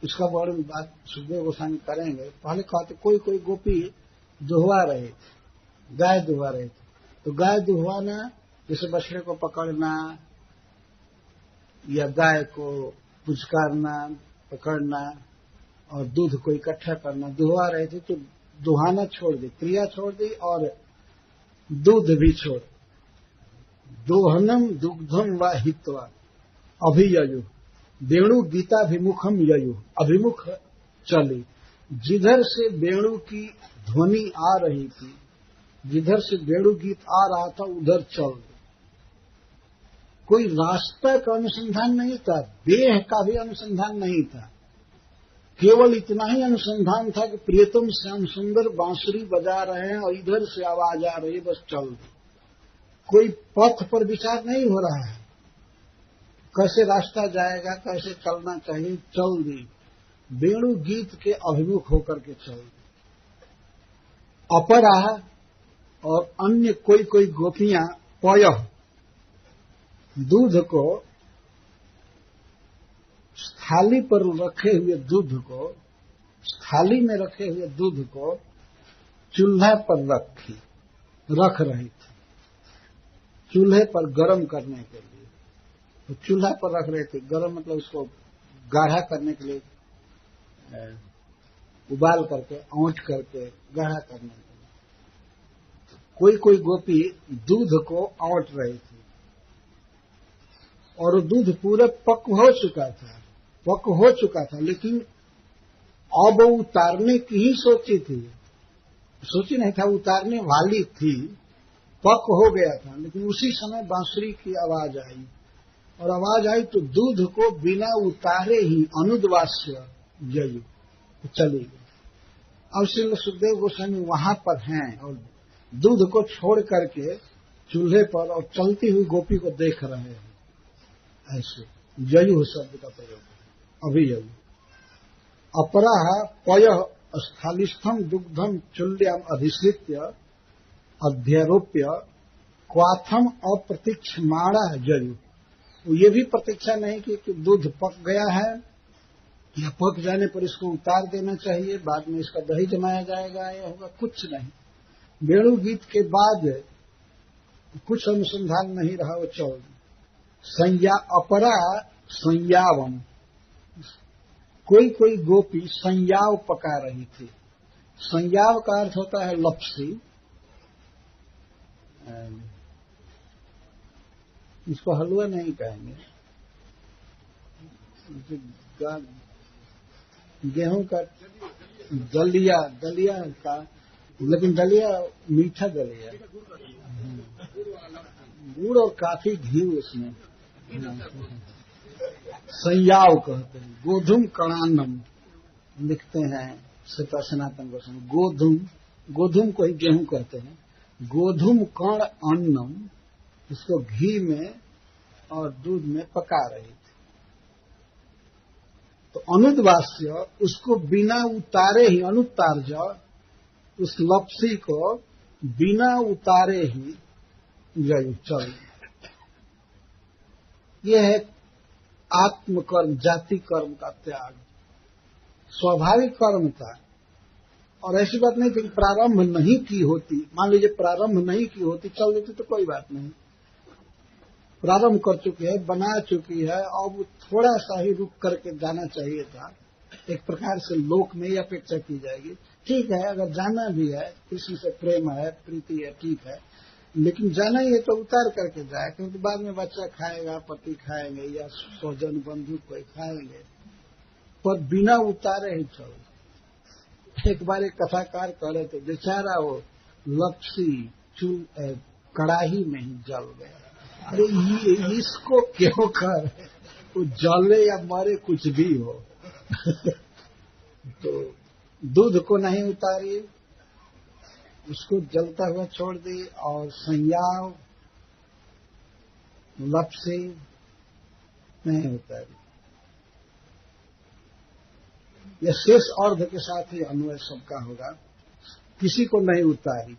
इसका वर्णन बात सुखदेव गोस्वामी करेंगे। पहले कहते कोई कोई गोपी दुहवा रहे थे, गाय दुहवा रहे थे। तो गाय दुहवाना जैसे बछड़े को पकड़ना या गाय को पुचकारना, पकड़ना और दूध को इकट्ठा करना, दुहवा रहे थे। तो दुहाना छोड़ दी, क्रिया छोड़ दी और दूध भी छोड़। दोहनम दुग्धम व हित्वा अभिययु वेणु गीताभिमुखम ययु, अभिमुख चली। जिधर से वेणु की ध्वनि आ रही थी, जिधर से वेणु गीत आ रहा था, उधर चल। कोई रास्ता का अनुसंधान नहीं था, देह का भी अनुसंधान नहीं था, केवल इतना ही अनुसंधान था कि प्रियतम श्याम सुंदर बांसुरी बजा रहे हैं और इधर से आवाज आ रही है, बस चल दी। कोई पथ पर विचार नहीं हो रहा है, कैसे रास्ता जाएगा, कैसे चलना चाहिए, चल दी। वेणु गीत के अभिमुख होकर के चल दी। अपरा और अन्य कोई कोई गोपियां पयः, दूध को, थाली पर रखे हुए दूध को, थाली में रखे हुए दूध को चूल्हा पर रख रही थी, चूल्हे पर गर्म करने के लिए। तो चूल्हा पर रख रहे थे, गरम मतलब उसको गाढ़ा करने के लिए, उबाल करके औंठ करके गाढ़ा करने के लिए। कोई कोई गोपी दूध को औंठ रही थी और वो दूध पूरे पक हो चुका था, लेकिन अब वो उतारने की ही सोची नहीं था, उतारने वाली थी, पक हो गया था, लेकिन उसी समय बांसुरी की आवाज आई, और आवाज आई तो दूध को बिना उतारे ही अनुद्वास्य जयु चली गई। अब श्री सुखदेव गोस्वामी वहां पर हैं और दूध को छोड़ करके चूल्हे पर और चलती हुई गोपी को देख रहे हैं। ऐसे जयु शब्द का प्रयोग है, अभिजयु। अपरा पय स्थालिस्थम दुग्धम चुल्याम अधिश्रित्य अध्यारोप्य क्वाथम अप्रतीक्षमाणा जयु। तो ये भी प्रतीक्षा नहीं की कि दूध पक गया है या पक जाने पर इसको उतार देना चाहिए, बाद में इसका दही जमाया जाएगा, या होगा, कुछ नहीं। वेणु गीत के बाद कुछ अनुसंधान नहीं रहा, वो चल अपरा संयावम। कोई कोई गोपी संयाव पका रही थी। संयाव का अर्थ होता है लपसी। इसको हलवा नहीं कहेंगे, गेहूं का दलिया का, लेकिन दलिया मीठा दलिया, गुड़ और काफी घी उसमें संयाव कहते हैं। गोधुम कणान्नम लिखते हैं श्रीता सनातन गोस्वामी। गोधुम को ही गेहूं कहते हैं। गोधुम कण अन्नम, इसको घी में और दूध में पका रही थी। तो अनुद्वास्य, उसको बिना उतारे ही, अनुत्तार्ज, उस लपसी को बिना उतारे ही जयु चल। यह है आत्मकर्म, जाति कर्म का त्याग, स्वाभाविक कर्म था। और ऐसी बात नहीं थी कि प्रारंभ नहीं की होती। मान लीजिए प्रारंभ नहीं की होती, चल देती तो कोई बात नहीं। प्रारंभ कर चुकी है, बना चुकी है, अब थोड़ा सा ही रुक करके जाना चाहिए था। एक प्रकार से लोक में ही अपेक्षा की जाएगी। ठीक है, अगर जाना भी है, कृष्ण से प्रेम है, प्रीति है, ठीक है, लेकिन जाना ही है तो उतार करके जाए, क्योंकि बाद में बच्चा खाएगा, पति खाएंगे, या स्वजन बंधु कोई खाएंगे, पर बिना उतारे ही चल। एक बार एक कथाकार कह रहे थे, बेचारा वो लपसी कड़ाही में ही जल गया। अरे ये इसको क्यों कर, वो जले या मरे कुछ भी हो। तो दूध को नहीं उतारी, उसको जलता हुआ छोड़ दी, और संयाव लपसी नहीं उतारी। यह शेष अर्ध के साथ ही अन्वय सबका होगा। किसी को नहीं उतारी।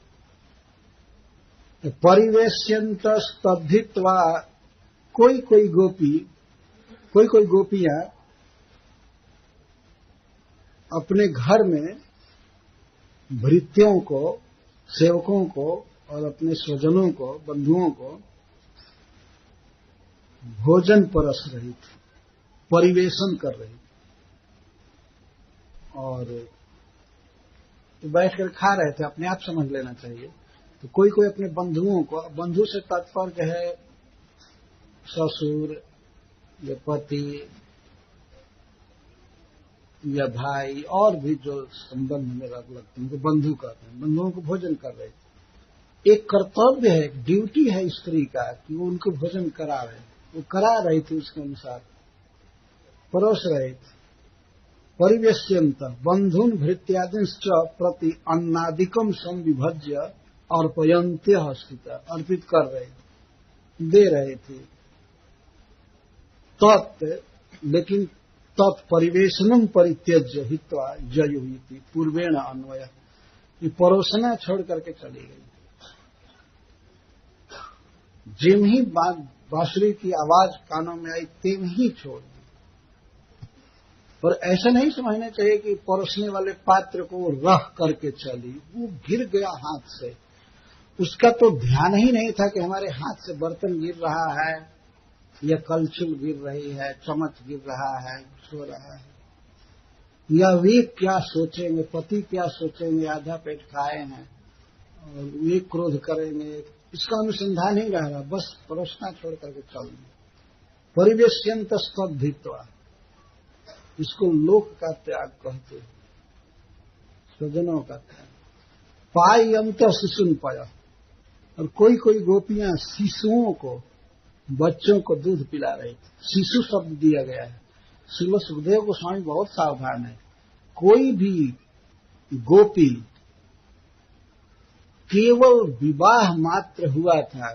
परिवेश्यंत स्तब्धित्वा, कोई कोई गोपियां अपने घर में भृत्यों को, सेवकों को और अपने स्वजनों को, बंधुओं को भोजन परस रही थी, परिवेशन कर रही थी, और बैठ कर खा रहे थे। अपने आप समझ लेना चाहिए। तो कोई कोई अपने बंधुओं को, बंधु से तात्पर्य है ससुर या पति या भाई, और भी जो संबंध में लगते हैं उनको बंधु कहते हैं। बंधुओं को भोजन कर रहे थे। एक कर्तव्य है, एक ड्यूटी है स्त्री का कि वो उनको भोजन करा रहे, वो करा रही थी, उसके अनुसार परोस रहे थे। परिवेश्यंत बंधुन भृत्यादिश्च प्रति अन्नादिकम संविभज्य अर्पयन्त्य स्थित, अर्पित कर रहे, दे रहे थे। लेकिन तत्परिवेशनम परित्यज्य हित्वा जयुहिति पूर्वेण अन्वय, ये परोसना छोड़ करके चली गई। जिम ही बांसुरी की आवाज कानों में आई, तेम ही छोड़ दी। और ऐसा नहीं समझना चाहिए कि परोसने वाले पात्र को रख करके चली, वो गिर गया हाथ से। उसका तो ध्यान ही नहीं था कि हमारे हाथ से बर्तन गिर रहा है, या कलछुल गिर रही है, चम्मच गिर रहा है, सो रहा है, या वे क्या सोचेंगे, पति क्या सोचेंगे, आधा पेट खाए हैं और वे क्रोध करेंगे, इसका अनुसंधान ही रह रहा, बस परोसना छोड़ करके चलना। परिवेश्यंत स्तब्धित्वा, इसको लोक का त्याग कहते हैं, स्वजनों का त्याग। पायंत शिशुन पाया, और कोई कोई गोपियां शिशुओं को, बच्चों को दूध पिला रही थी। शिशु शब्द दिया गया है। श्रील सुखदेव गोस्वामी बहुत सावधान है। कोई भी गोपी केवल विवाह मात्र हुआ था,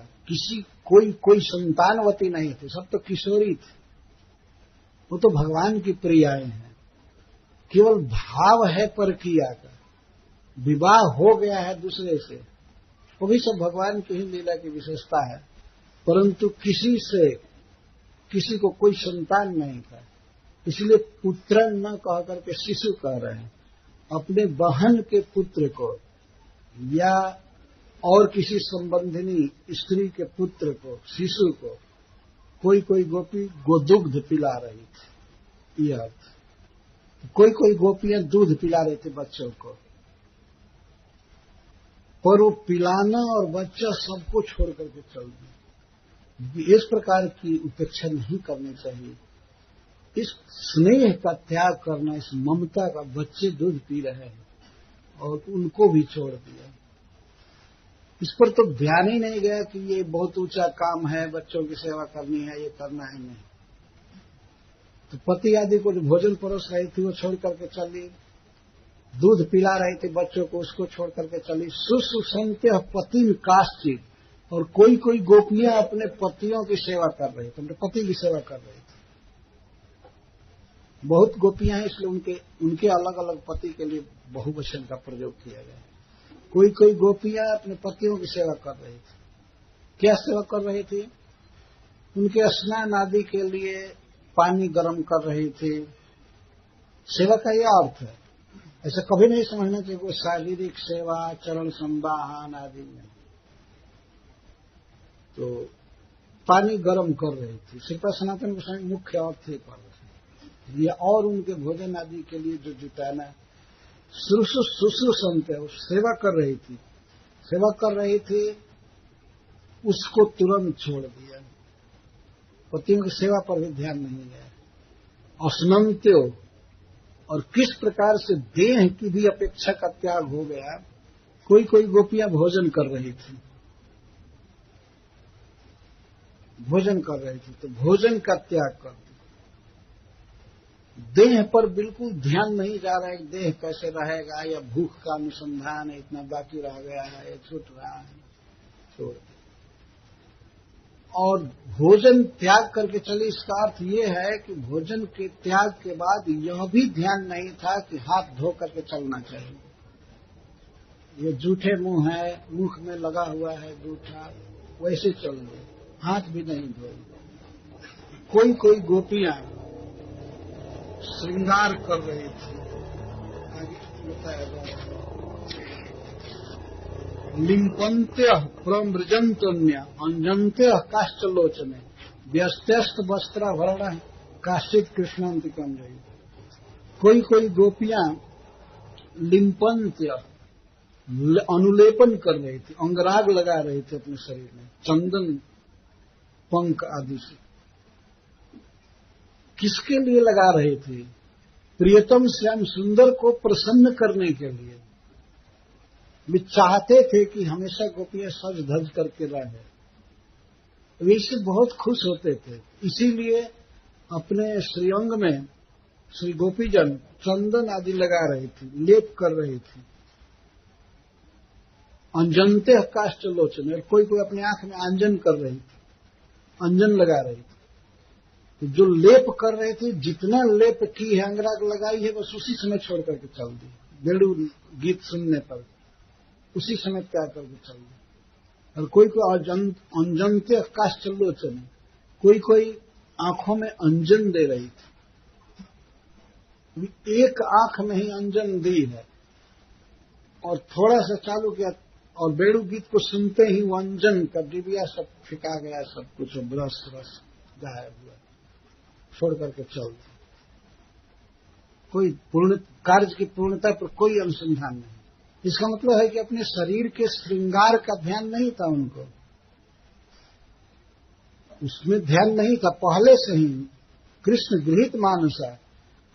कोई संतानवती नहीं थी, सब तो किशोरी थी, वो तो भगवान की प्रियाएं हैं। केवल भाव है परकिया का, विवाह हो गया है दूसरे से, वो भी सब भगवान की ही लीला की विशेषता है, परंतु किसी को कोई संतान नहीं था, इसलिए पुत्र न कह करके शिशु कह रहे हैं। अपने बहन के पुत्र को या और किसी संबंधिनी स्त्री के पुत्र को, शिशु को, कोई कोई गोपी गोदुग्ध पिला रही थी, यह अर्थ। कोई कोई गोपियां दूध पिला रही थी बच्चों को, पर वो पिलाना और बच्चा सबको छोड़ करके चल दी। इस प्रकार की उपेक्षा नहीं करनी चाहिए। इस स्नेह का त्याग करना, इस ममता का, बच्चे दूध पी रहे हैं और उनको भी छोड़ दिया। इस पर तो ध्यान ही नहीं गया कि ये बहुत ऊंचा काम है, बच्चों की सेवा करनी है, ये करना है नहीं। तो पति आदि को जो भोजन परोस रही थी वो छोड़ करके चली, दूध पिला रही थी बच्चों को, उसको छोड़ करके चली। सुसुसंत्य पति काश्चित, और कोई कोई गोपियां अपने पतियों की सेवा कर रही थी, अपने पति की सेवा कर रही थी। बहुत गोपियां हैं, इसलिए उनके अलग अलग पति के लिए बहुवचन का प्रयोग किया गया। कोई कोई गोपियां अपने पतियों की सेवा कर रही थी। क्या सेवा कर रही थी? उनके स्नान आदि के लिए पानी गर्म कर रही थी। सेवा का यह अर्थ है। ऐसा कभी नहीं समझना चाहिए कोई शारीरिक सेवा, चरण संवाहन आदि में। तो पानी गर्म कर रही थी, श्रीपद सनातन गोस्वामी मुख्य अर्थ ही कर रहे थे। ये और उनके भोजन आदि के लिए जो जुटाना, शुश्रूषंत है, सेवा कर रही थी। सेवा कर रही थी, उसको तुरंत छोड़ दिया। पतियों की सेवा पर भी ध्यान नहीं गया। असनंत्यो, और किस प्रकार से देह की भी अपेक्षा का त्याग हो गया। कोई कोई गोपियां भोजन कर रही थी, तो भोजन का त्याग कर दिया। देह पर बिल्कुल ध्यान नहीं जा रहा है, देह कैसे रहेगा, या भूख का अनुसंधान है, इतना बाकी रह गया है, ये छूट रहा है, छोड़। और भोजन त्याग करके चली, इसका अर्थ ये है कि भोजन के त्याग के बाद यह भी ध्यान नहीं था कि हाथ धो करके चलना चाहिए। ये जूठे मुंह है, मुख में लगा हुआ है जूठा, वैसे चल रहे, हाथ भी नहीं धोए। कोई कोई गोपियां श्रृंगार कर रही थी। आगे बताया जाए, लिंपन्त्य प्रमृजंतन्य अंजन्त्य काष्ठलोचने व्यस्त्यस्त वस्त्राभरण काश्चित कृष्णांतिकम जयी। कोई कोई गोपियां लिंपन्त्य अनुलेपन कर रही थी, अंगराग लगा रही थी अपने शरीर में चंदन पंख आदि से। किसके लिए लगा रहे थे? प्रियतम श्याम सुंदर को प्रसन्न करने के लिए। वे चाहते थे कि हमेशा गोपियां सज धज करके रहे, वे इससे बहुत खुश होते थे। इसीलिए अपने श्रीअंग में श्री गोपीजन चंदन आदि लगा रही थी, लेप कर रही थी। अंजनते काष्ठलोचन, और कोई कोई अपनी आंख में अंजन कर रही थी, अंजन लगा रही थी। तो जो लेप कर रहे थे, जितना लेप की है, अंगराग लगाई है, बस उसी समय छोड़ करके चल दी। बेड़ू गीत सुनने पर उसी समय त्याग करके चल दी। और कोई कोई अंजनते काष्ठलोचन, कोई कोई आंखों में अंजन दे रही थी। एक आंख में ही अंजन दी है और थोड़ा सा चालू किया, और बेड़ू गीत को सुनते ही वो अंजन का डिबिया सब फिका गया, सब कुछ ब्रश रस गायब हुआ, छोड़ करके चल दिया। कोई पूर्ण कार्य की पूर्णता पर कोई अनुसंधान नहीं। इसका मतलब है कि अपने शरीर के श्रृंगार का ध्यान नहीं था उनको, उसमें ध्यान नहीं था पहले से ही। कृष्ण गृहीत मानस है,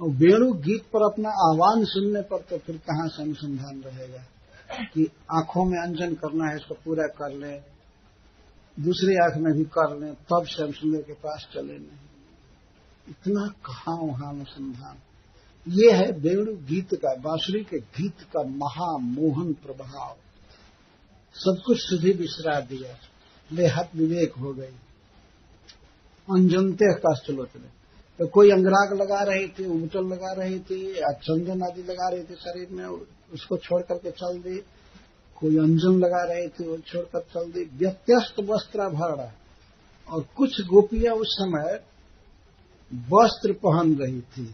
और वेणु गीत पर अपना आह्वान सुनने पर तो फिर कहां से अनुसंधान रहेगा कि आंखों में अंजन करना है, इसको पूरा कर ले, दूसरी आंख में भी कर ले, तब श्याम सुंदर के पास चले। नहीं, इतना कहां वहां अनुसंधान। ये है वेणु गीत का, बांसुरी के गीत का महामोहन प्रभाव। सब कुछ सुधी बिसरा दिया, ले हाथ विवेक हो गई। अंजनते का चलो चले, तो कोई अंगराग लगा रही थी, उबटल लगा रही थी, या चंदन आदि लगा रही थी शरीर में, उसको छोड़ करके चल दी। कोई अंजन लगा रही थी, वो छोड़कर चल दी। व्यत्यस्त वस्त्राभरण, और कुछ गोपियां उस समय वस्त्र पहन रही थी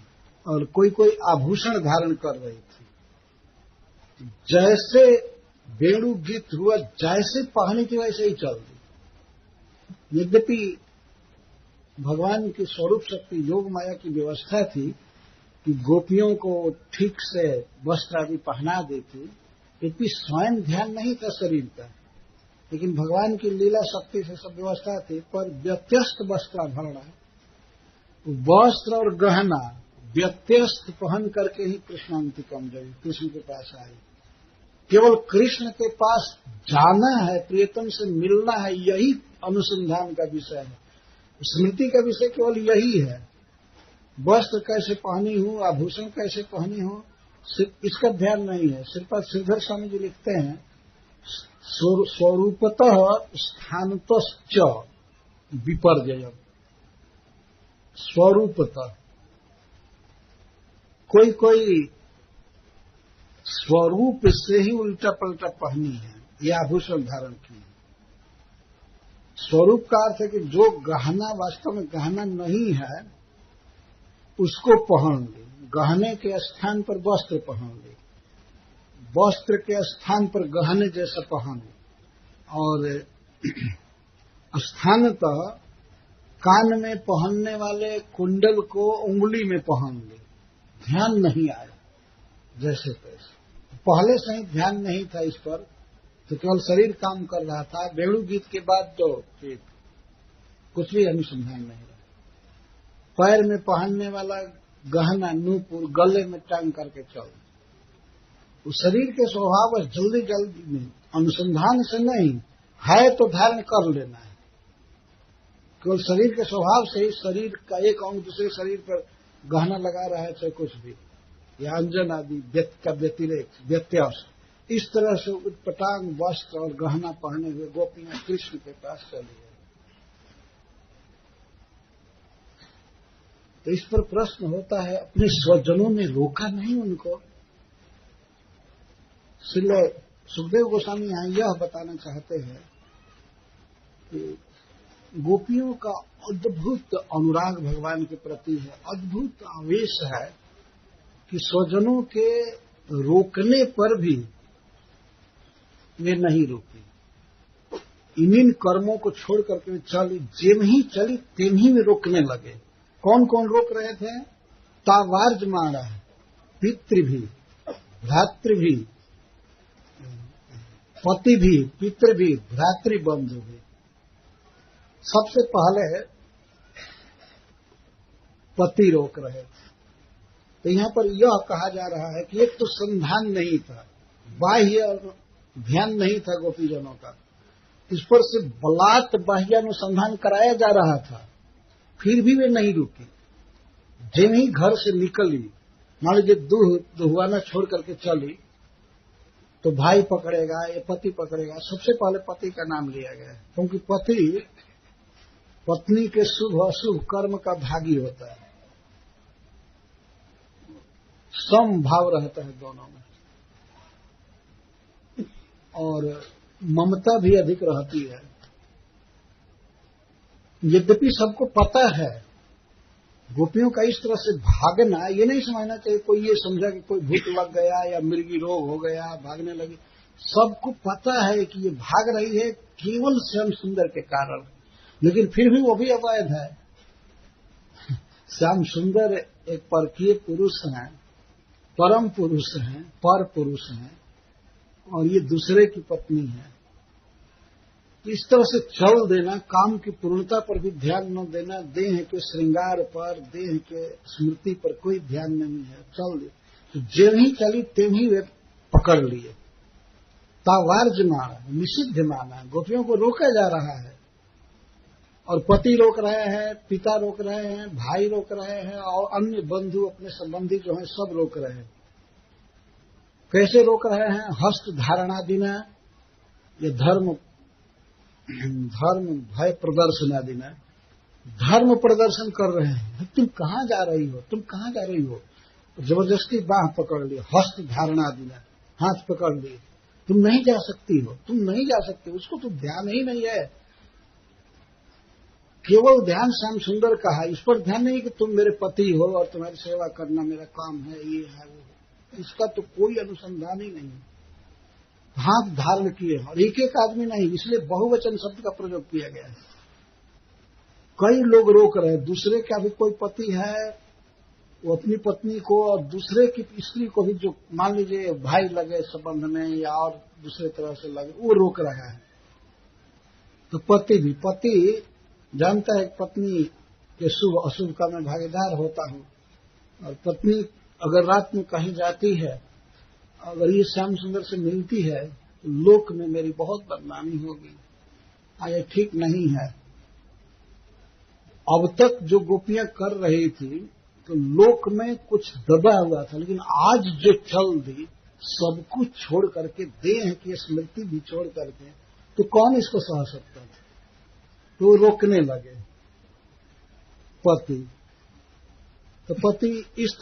और कोई कोई आभूषण धारण कर रही थी। जैसे वेणु गीत हुआ, जैसे पहनी थी वैसे ही चल दी। यद्यपि भगवान की स्वरूप शक्ति योग माया की व्यवस्था थी कि गोपियों को ठीक से वस्त्र आदि पहना देती, यद्यपि स्वयं ध्यान नहीं था शरीर का, लेकिन भगवान की लीला शक्ति से सब व्यवस्था थी। पर व्यत्यस्त वस्त्राभरण, वस्त्र और गहना व्यत्यस्त पहन करके ही कृष्णांतिकम गई, कृष्ण के पास आई। केवल कृष्ण के पास जाना है, प्रियतम से मिलना है, यही अनुसंधान का विषय है। स्मृति का विषय केवल यही है। वस्त्र कैसे पहनी हूं, आभूषण कैसे पहनी हूं, इसका ध्यान नहीं है। श्रीपाद श्रीधर स्वामी जी लिखते हैं, स्वरूपतः स्थानतश्च विपर्ययम्। स्वरूपतः कोई कोई स्वरूप से ही उल्टा पलटा पहनी है, यह आभूषण धारण की है। स्वरूप का अर्थ है कि जो गहना वास्तव में गहना नहीं है उसको पहन ले, गहने के स्थान पर वस्त्र पहन ले, वस्त्र के स्थान पर गहने जैसा पहन ले, और स्थानतः कान में पहनने वाले कुंडल को उंगली में पहन ले। ध्यान नहीं आया जैसे तैसे, पहले से ही ध्यान नहीं था इस पर, तो केवल शरीर काम कर रहा था। वेणु गीत के बाद तो कुछ भी अनुसंधान नहीं रहा। पैर में पहनने वाला गहना नूपुर गले में टांग करके चल, उस शरीर के स्वभाव जल्दी जल्दी में अनुसंधान से नहीं है, तो धारण कर लेना है। केवल शरीर के स्वभाव से ही शरीर का एक अंग दूसरे शरीर पर गहना लगा रहा है, चाहे कुछ भी, या अंजन आदि का व्यतिरेक व्यत्यास, इस तरह से उटपटांग वस्त्र और गहना पहने हुए गोपियां कृष्ण के पास चली गई। तो इस पर प्रश्न होता है, अपने स्वजनों ने रोका नहीं उनको? श्रील सुखदेव गोस्वामी यहां यह बताना चाहते हैं कि गोपियों का अद्भुत अनुराग भगवान के प्रति है, अद्भुत आवेश है कि स्वजनों के रोकने पर भी वे नहीं रुकी। इन कर्मों को छोड़ करके वे चली, जेम ही चली तेम ही में रोकने लगे। कौन कौन रोक रहे थे? तावार्जमाणा, पितृ भी, भ्रातृ भी, पति भी, पितृ भी, भ्रातृ बंधु भी। सबसे पहले पति रोक रहे थे। तो यहां पर यह कहा जा रहा है कि एक तो संधान नहीं था, बाह्य ध्यान नहीं था गोपीजनों का, इस पर से बलात् बाह्यानुसंधान कराया जा रहा था, फिर भी वे नहीं रुकी। जिन ही घर से निकली, मान लीजिए दूध दुहवाना छोड़ करके चली, तो भाई पकड़ेगा या पति पकड़ेगा, सबसे पहले पति का नाम लिया गया, क्योंकि पति पत्नी के शुभ अशुभ कर्म का भागी होता है, समभाव रहता है दोनों में, और ममता भी अधिक रहती है। यद्यपि सबको पता है, गोपियों का इस तरह से भागना, ये नहीं समझना चाहिए कोई ये समझा कि कोई भूख लग गया या मृगी रोग हो गया भागने लगी। सबको पता है कि ये भाग रही है केवल श्याम सुंदर के कारण, लेकिन फिर भी वो भी अवैध है। श्याम सुंदर एक परकीय पुरुष हैं, परम पुरुष हैं, पर पुरुष हैं, और ये दूसरे की पत्नी है। इस तरह से चल देना, काम की पूर्णता पर भी ध्यान न देना, देह के श्रृंगार पर, देह के स्मृति पर कोई ध्यान नहीं है, चल दे। तो जो ही चली त्यों ही वे पकड़ लिए। तावार्ज माना, निषिद्ध माना, गोपियों को रोका जा रहा है, और पति रोक रहे हैं, पिता रोक रहे हैं, भाई रोक रहे हैं, और अन्य बंधु अपने संबंधी जो हैं सब रोक रहे हैं। कैसे रोक रहे हैं? हस्त धारणादिना, ये धर्म भय प्रदर्शनादिना, धर्म प्रदर्शन कर रहे हैं। तुम कहाँ जा रही हो, तुम कहाँ जा रही हो? जबरदस्ती बाह पकड़ ली, हस्त धारणादिना, हाथ पकड़ लिए, तुम नहीं जा सकती हो, तुम नहीं जा सकती। उसको तो ध्यान ही नहीं है, केवल ध्यान श्याम सुंदर का है, इस पर ध्यान नहीं कि तुम मेरे पति हो और तुम्हारी सेवा करना मेरा काम है, ये है वो है। इसका तो कोई अनुसंधान ही नहीं। हाथ धारण किए, और एक एक आदमी नहीं, इसलिए बहुवचन शब्द का प्रयोग किया गया है। कई लोग रोक रहे हैं, दूसरे का भी कोई पति है, वो अपनी पत्नी को और दूसरे की स्त्री को भी, जो मान लीजिए भाई लगे संबंध में या और दूसरे तरह से लगे, वो रोक रहा है। तो पति जानता है पत्नी के शुभ अशुभ का मैं भागीदार होता हूं, और पत्नी अगर रात में कहीं जाती है, अगर ये श्याम सुंदर से मिलती है, तो लोक में मेरी बहुत बदनामी होगी। ये ठीक नहीं है। अब तक जो गोपियां कर रही थी तो लोक में कुछ दबा हुआ था, लेकिन आज जो चल दी, सब कुछ छोड़ करके, देह की स्मृति भी छोड़ करके, तो कौन इसको सह सकता था? तो रोकने लगे पति। तो पति इस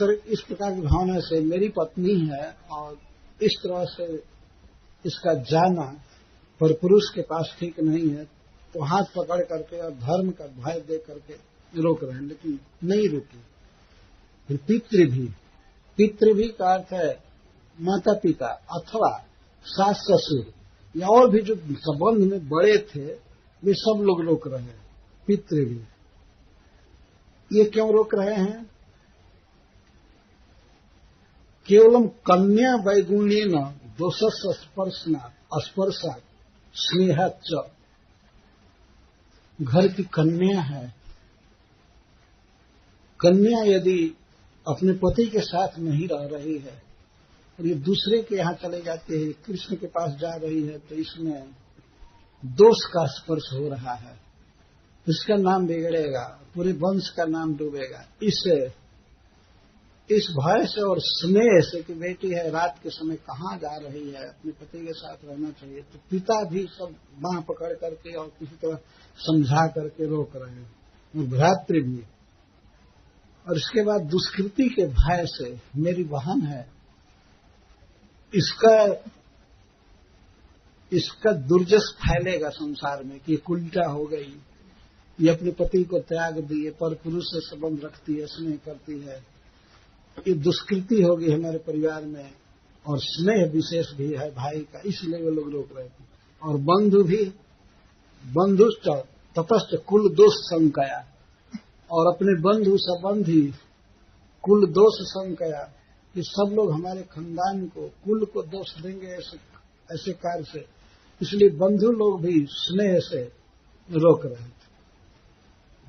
प्रकार की भावना से, मेरी पत्नी है और इस तरह से इसका जाना पर पुरुष के पास ठीक नहीं है, तो हाथ पकड़ करके और धर्म का भय दे करके रोक रहे हैं, लेकिन नहीं रुकी। फिर पितृ भी का अर्थ है माता पिता अथवा सास ससुर, या और भी जो संबंध में बड़े थे, वे सब लोग रोक रहे हैं। पितृ भी ये क्यों रोक रहे हैं? केवलम कन्या वैगुण्येन दोषस्य स्पर्शात् स्नेहाच्च, घर की कन्या है, कन्या यदि अपने पति के साथ नहीं रह रही है और ये दूसरे के यहाँ चले जाते हैं, कृष्ण के पास जा रही है, तो इसमें दोष का स्पर्श हो रहा है, इसका नाम बिगड़ेगा, पूरे वंश का नाम डूबेगा। इस भय से और स्नेह से कि बेटी है, रात के समय कहाँ जा रही है, अपने पति के साथ रहना चाहिए, तो पिता भी सब बांह पकड़ करके और किसी तरह समझा करके रोक रहे हैं, और भ्रातृ भी। और इसके बाद दुष्कृति के भय से, मेरी बहन है, इसका दुर्जस फैलेगा संसार में कि उल्टा हो गई, ये अपने पति को त्याग दिए, पर पुरुष से संबंध रखती है, स्नेह करती है, ये दुष्कृति होगी हमारे परिवार में, और स्नेह विशेष भी है भाई का, इसलिए वो लोग रोक रहे थे। और बंधुश्च ततश्च कुल दोष संकया, और अपने बंधु संबंधी कुल दोष संकया, कि सब लोग हमारे खानदान को, कुल को दोष देंगे ऐसे कार्य से, इसलिए बंधु लोग भी स्नेह से रोक रहे थे,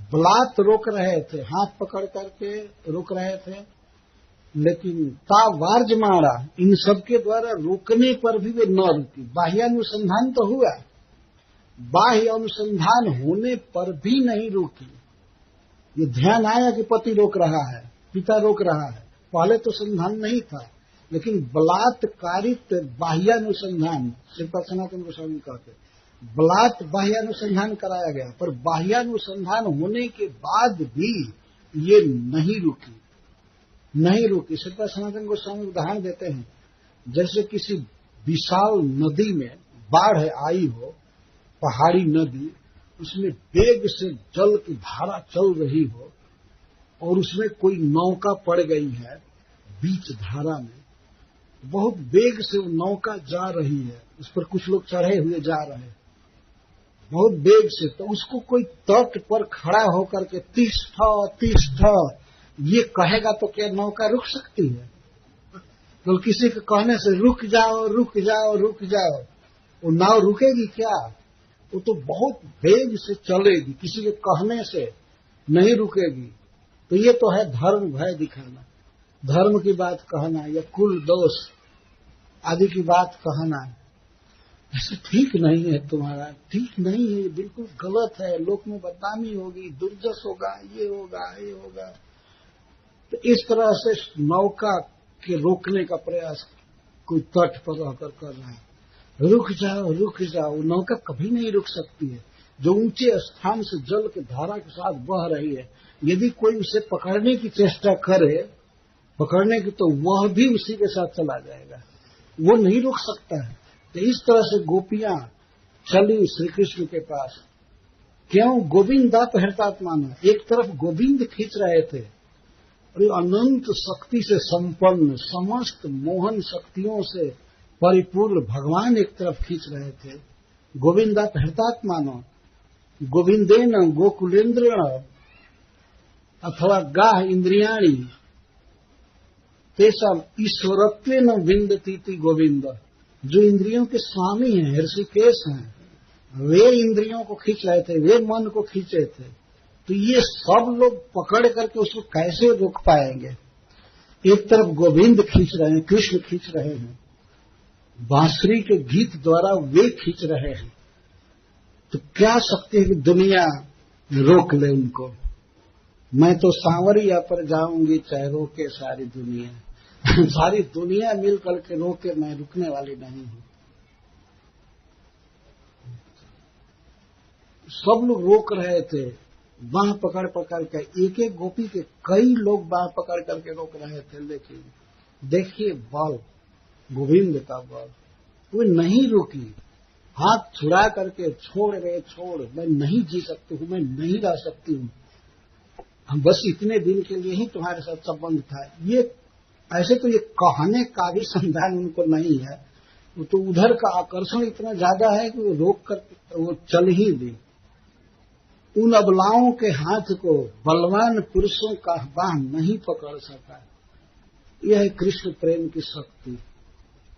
बलात् रोक रहे थे, हाथ पकड़ करके रोक रहे थे। लेकिन तावार्ज मारा, इन सबके द्वारा रोकने पर भी वे न रुकी। बाह्यानुसंधान तो हुआ, बाह्य अनुसंधान होने पर भी नहीं रुकी। ये ध्यान आया कि पति रोक रहा है, पिता रोक रहा है, पहले तो संधान नहीं था, लेकिन बलात्कारित बाह्यानुसंधान, श्रीपाद सनातन गोस्वामी कहते, बलात् बाह्यानुसंधान कराया गया, पर बाह्यानुसंधान होने के बाद भी ये नहीं रुकी। श्रीपाद सनातन गोस्वामी उदाहरण देते हैं, जैसे किसी विशाल नदी में बाढ़ आई हो, पहाड़ी नदी, उसमें वेग से जल की धारा चल रही हो, और उसमें कोई नौका पड़ गई है बीच धारा में, बहुत वेग से वो नौका जा रही है, उस पर कुछ लोग चढ़े हुए जा रहे हैं बहुत वेग से, तो उसको कोई तट पर खड़ा होकर के तिष्ठ ये कहेगा तो क्या नौका रुक सकती है? तो किसी के कहने से रुक जाओ रुक जाओ रुक जाओ, वो नाव रुकेगी क्या? वो तो बहुत वेग से चलेगी, किसी के कहने से नहीं रुकेगी। तो ये तो है धर्म भय दिखाना, धर्म की बात कहना या कुल दोष आदि की बात कहना। ऐसे ठीक नहीं है तुम्हारा, ठीक नहीं है, ये बिल्कुल गलत है, लोक में बदनामी होगी, दुर्जस होगा, ये होगा ये होगा। तो इस तरह से नौका के रोकने का प्रयास कोई तट पर रहकर कर रहा है। रुक जाओ, नौका कभी नहीं रुक सकती है। जो ऊंचे स्थान से जल के धारा के साथ बह रही है, यदि कोई उसे पकड़ने की चेष्टा करे, पकड़ने की, तो वह भी उसी के साथ चला जाएगा, वो नहीं रुक सकता है। तो इस तरह से गोपियां चली श्री कृष्ण के पास। क्यों? गोविंदात हृतात्माना, एक तरफ गोविंद खींच रहे थे और अनंत शक्ति से संपन्न समस्त मोहन शक्तियों से परिपूर्ण भगवान एक तरफ खींच रहे थे। गोविंदात हृतात्मानो गोविंदेन गोकुलेन्द्रेण अथवा गाह इंद्रियाणी तेषाम ईश्वरत्वेन विन्दतीति गोविंद। जो इंद्रियों के स्वामी हैं, ऋषिकेश हैं, वे इंद्रियों को खींच रहे थे, वे मन को खींचे थे। तो ये सब लोग पकड़ करके उसको कैसे रोक पाएंगे? एक तरफ गोविंद खींच रहे हैं, कृष्ण खींच रहे हैं, बांसुरी के गीत द्वारा वे खींच रहे हैं। तो क्या शक्ति है कि दुनिया रोक ले उनको? मैं तो सांवरिया पर जाऊंगी चाहे रोके सारी दुनिया। सारी दुनिया मिल करके रोके, मैं रुकने वाली नहीं हूं। सब लोग रोक रहे थे, बाह पकड़ पकड़ के, एक एक गोपी के कई लोग बाह पकड़ करके रोक रहे थे। लेकिन देखिए बल, गोविंद का बल, वो नहीं रुकी। हाथ छुड़ा करके छोड़, मैं नहीं जी सकती हूं, मैं नहीं रह सकती हूं, हम बस इतने दिन के लिए ही तुम्हारे साथ संबंध था। ये ऐसे तो ये कहने का भी संधान उनको नहीं है, वो तो उधर का आकर्षण इतना ज्यादा है कि वो रोक कर वो चल ही दी। उन अबलाओं के हाथ को बलवान पुरुषों का बाह नहीं पकड़ सका। यह है कृष्ण प्रेम की शक्ति।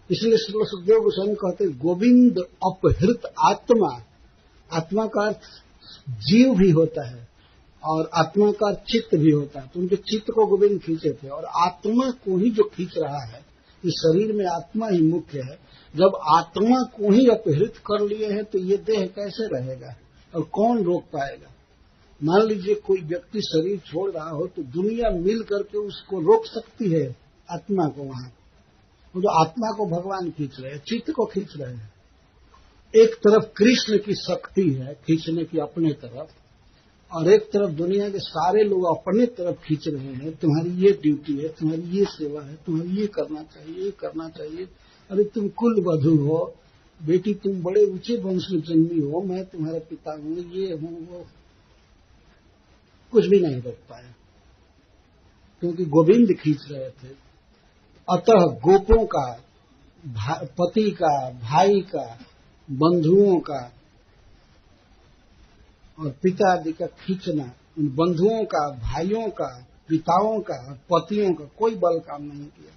इसलिए श्री सुखदेव गोस्वामी कहते गोविंद अपहृत आत्मा। आत्मा का अर्थ जीव भी होता है और आत्मा का चित्त भी होता है। तो उनके चित्त को गोविंद खींचे थे और आत्मा को ही जो खींच रहा है, इस शरीर में आत्मा ही मुख्य है। जब आत्मा को ही अपहृत कर लिए हैं तो ये देह कैसे रहेगा और कौन रोक पाएगा? मान लीजिए कोई व्यक्ति शरीर छोड़ रहा हो तो दुनिया मिल करके उसको रोक सकती है आत्मा को। वहां जो आत्मा को भगवान खींच रहे हैं, चित्त को खींच रहे हैं। एक तरफ कृष्ण की शक्ति है खींचने की अपने तरफ, और एक तरफ दुनिया के सारे लोग अपने तरफ खींच रहे हैं। तुम्हारी ये ड्यूटी है, तुम्हारी ये सेवा है, तुम्हें ये करना चाहिए, ये करना चाहिए। अरे तुम कुल वधू हो, बेटी तुम बड़े ऊंचे वंश में जन्मी हो, मैं तुम्हारा पिता हूं, ये हूं वो। कुछ भी नहीं रोक पाया क्योंकि गोविंद खींच रहे थे। अतः गोपों का, पति का, भाई का, बंधुओं का और पिता आदि का खींचना, उन बंधुओं का, भाइयों का, पिताओं का, पतियों का कोई बल काम नहीं किया।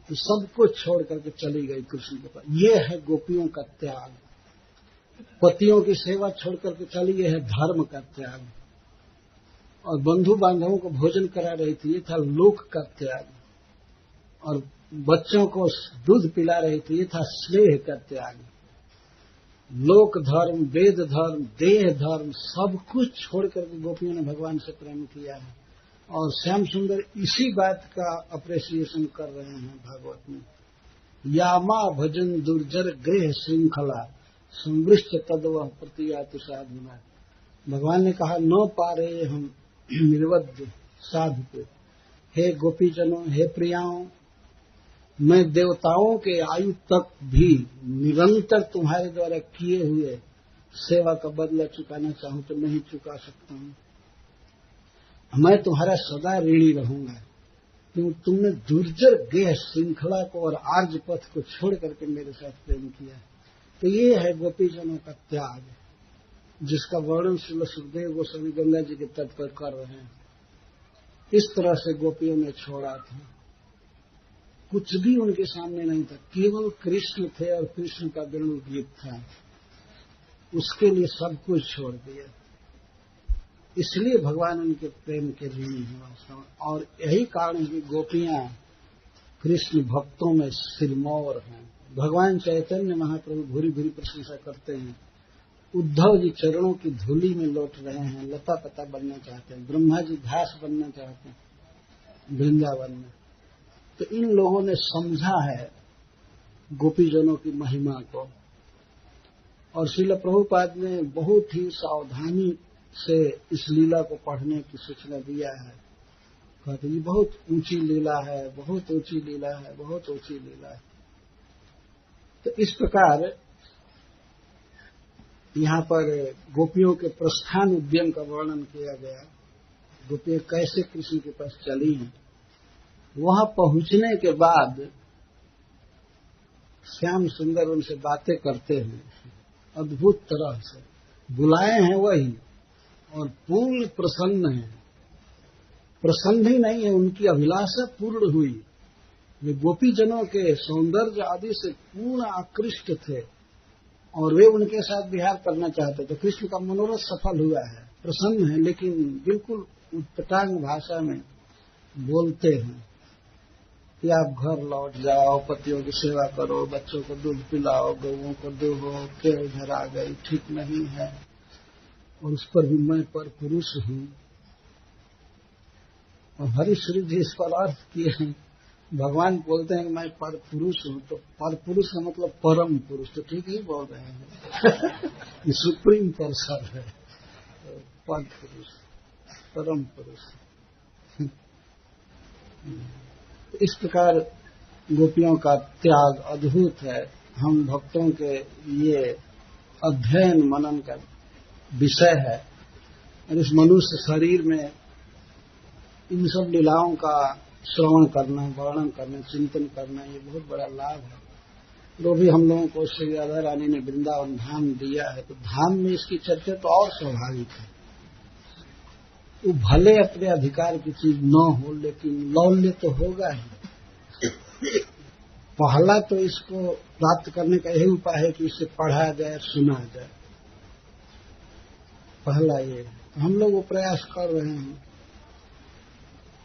तो सबको छोड़ करके चली गई कृष्ण के पास। ये है गोपियों का त्याग। पतियों की सेवा छोड़ करके चली, ये है धर्म का त्याग। और बंधु बांधवों को भोजन करा रही थी, ये था लोक का त्याग। और बच्चों को दूध पिला रही थी, ये था स्नेह का त्याग। लोक धर्म, वेद धर्म, देह धर्म सब कुछ छोड़ करके गोपियों ने भगवान से प्रेम किया है। और श्याम सुंदर इसी बात का अप्रिसिएशन कर रहे हैं भागवत में। यामा भजन दुर्जर गृह श्रृंखला संवृष्ट तद्वह प्रतियातु साधुना। भगवान ने कहा न पा रहे हम निर्वध्य साधु को। हे गोपीजनों, हे प्रियाओं, मैं देवताओं के आयु तक भी निरंतर तुम्हारे द्वारा किए हुए सेवा का बदला चुकाना चाहूं तो नहीं चुका सकता हूं। मैं तुम्हारा सदा ऋणी रहूंगा क्योंकि तुमने दुर्जर गेह श्रृंखला को और आर्य पथ को छोड़ करके मेरे साथ प्रेम किया। तो ये है गोपीजनों का त्याग, जिसका वर्णन श्री सुखदेव गोस्वामी गंगा जी के तट पर कर रहे हैं। इस तरह से गोपियों ने छोड़ा था। कुछ भी उनके सामने नहीं था, केवल कृष्ण थे और कृष्ण का वेणु गीत था, उसके लिए सब कुछ छोड़ दिया। इसलिए भगवान उनके प्रेम के ऋणी हैं। और यही कारण है कि गोपियां कृष्ण भक्तों में सिरमौर हैं। भगवान चैतन्य महाप्रभु भूरी भूरी प्रशंसा करते हैं। उद्धव जी चरणों की धूलि में लौट रहे हैं, लता पता बनना चाहते हैं। ब्रह्मा जी घास बनना चाहते हैं वृंदावन में। तो इन लोगों ने समझा है गोपीजनों की महिमा को। और श्रील प्रभुपाद ने बहुत ही सावधानी से इस लीला को पढ़ने की सूचना दिया है। कहते ये बहुत ऊंची लीला है, बहुत ऊंची लीला है, बहुत ऊंची लीला है। तो इस प्रकार यहाँ पर गोपियों के प्रस्थान उद्यम का वर्णन किया गया। गोपियां कैसे कृष्ण के पास चली हैं। वहां पहुंचने के बाद श्याम सुंदर उनसे बातें करते हैं, अद्भुत तरह से बुलाए हैं वही, और पूर्ण प्रसन्न है। प्रसन्न ही नहीं है, उनकी अभिलाषा पूर्ण हुई। वे गोपीजनों के सौंदर्य आदि से पूर्ण आकृष्ट थे और वे उनके साथ विहार करना चाहते थे। कृष्ण का मनोरथ सफल हुआ है, प्रसन्न है, लेकिन बिल्कुल उत्पटांग भाषा में बोलते हैं कि आप घर लौट जाओ, पतियों की सेवा करो, बच्चों को दूध पिलाओ, गौओं को दुहो, के इधर आ गई, ठीक नहीं है। और उस पर भी मैं पर पुरुष हूं। और हरिश्री जी इस पर अर्थ किए हैं। भगवान बोलते हैं कि मैं पर पुरुष हूं, तो पर पुरुष का मतलब परम पुरुष, तो ठीक ही बोल रहे हैं। ये सुप्रीम पर्सन है, पर पुरुष, परम पुरुष। इस प्रकार गोपियों का त्याग अद्भुत है। हम भक्तों के ये अध्ययन मनन का विषय है। और इस मनुष्य शरीर में इन सब लीलाओं का श्रवण करना, वर्णन करना, चिंतन करना, ये बहुत बड़ा लाभ है। जो भी हम लोगों को श्री राधा रानी ने वृंदावन धाम दिया है, तो धाम में इसकी चर्चा तो और स्वाभाविक है। वो भले अपने अधिकार की चीज न हो, लेकिन लौल्य तो होगा ही। पहला तो इसको प्राप्त करने का यही उपाय है कि इसे पढ़ा जाए, सुना जाए। पहला ये हम लोग वो प्रयास कर रहे हैं।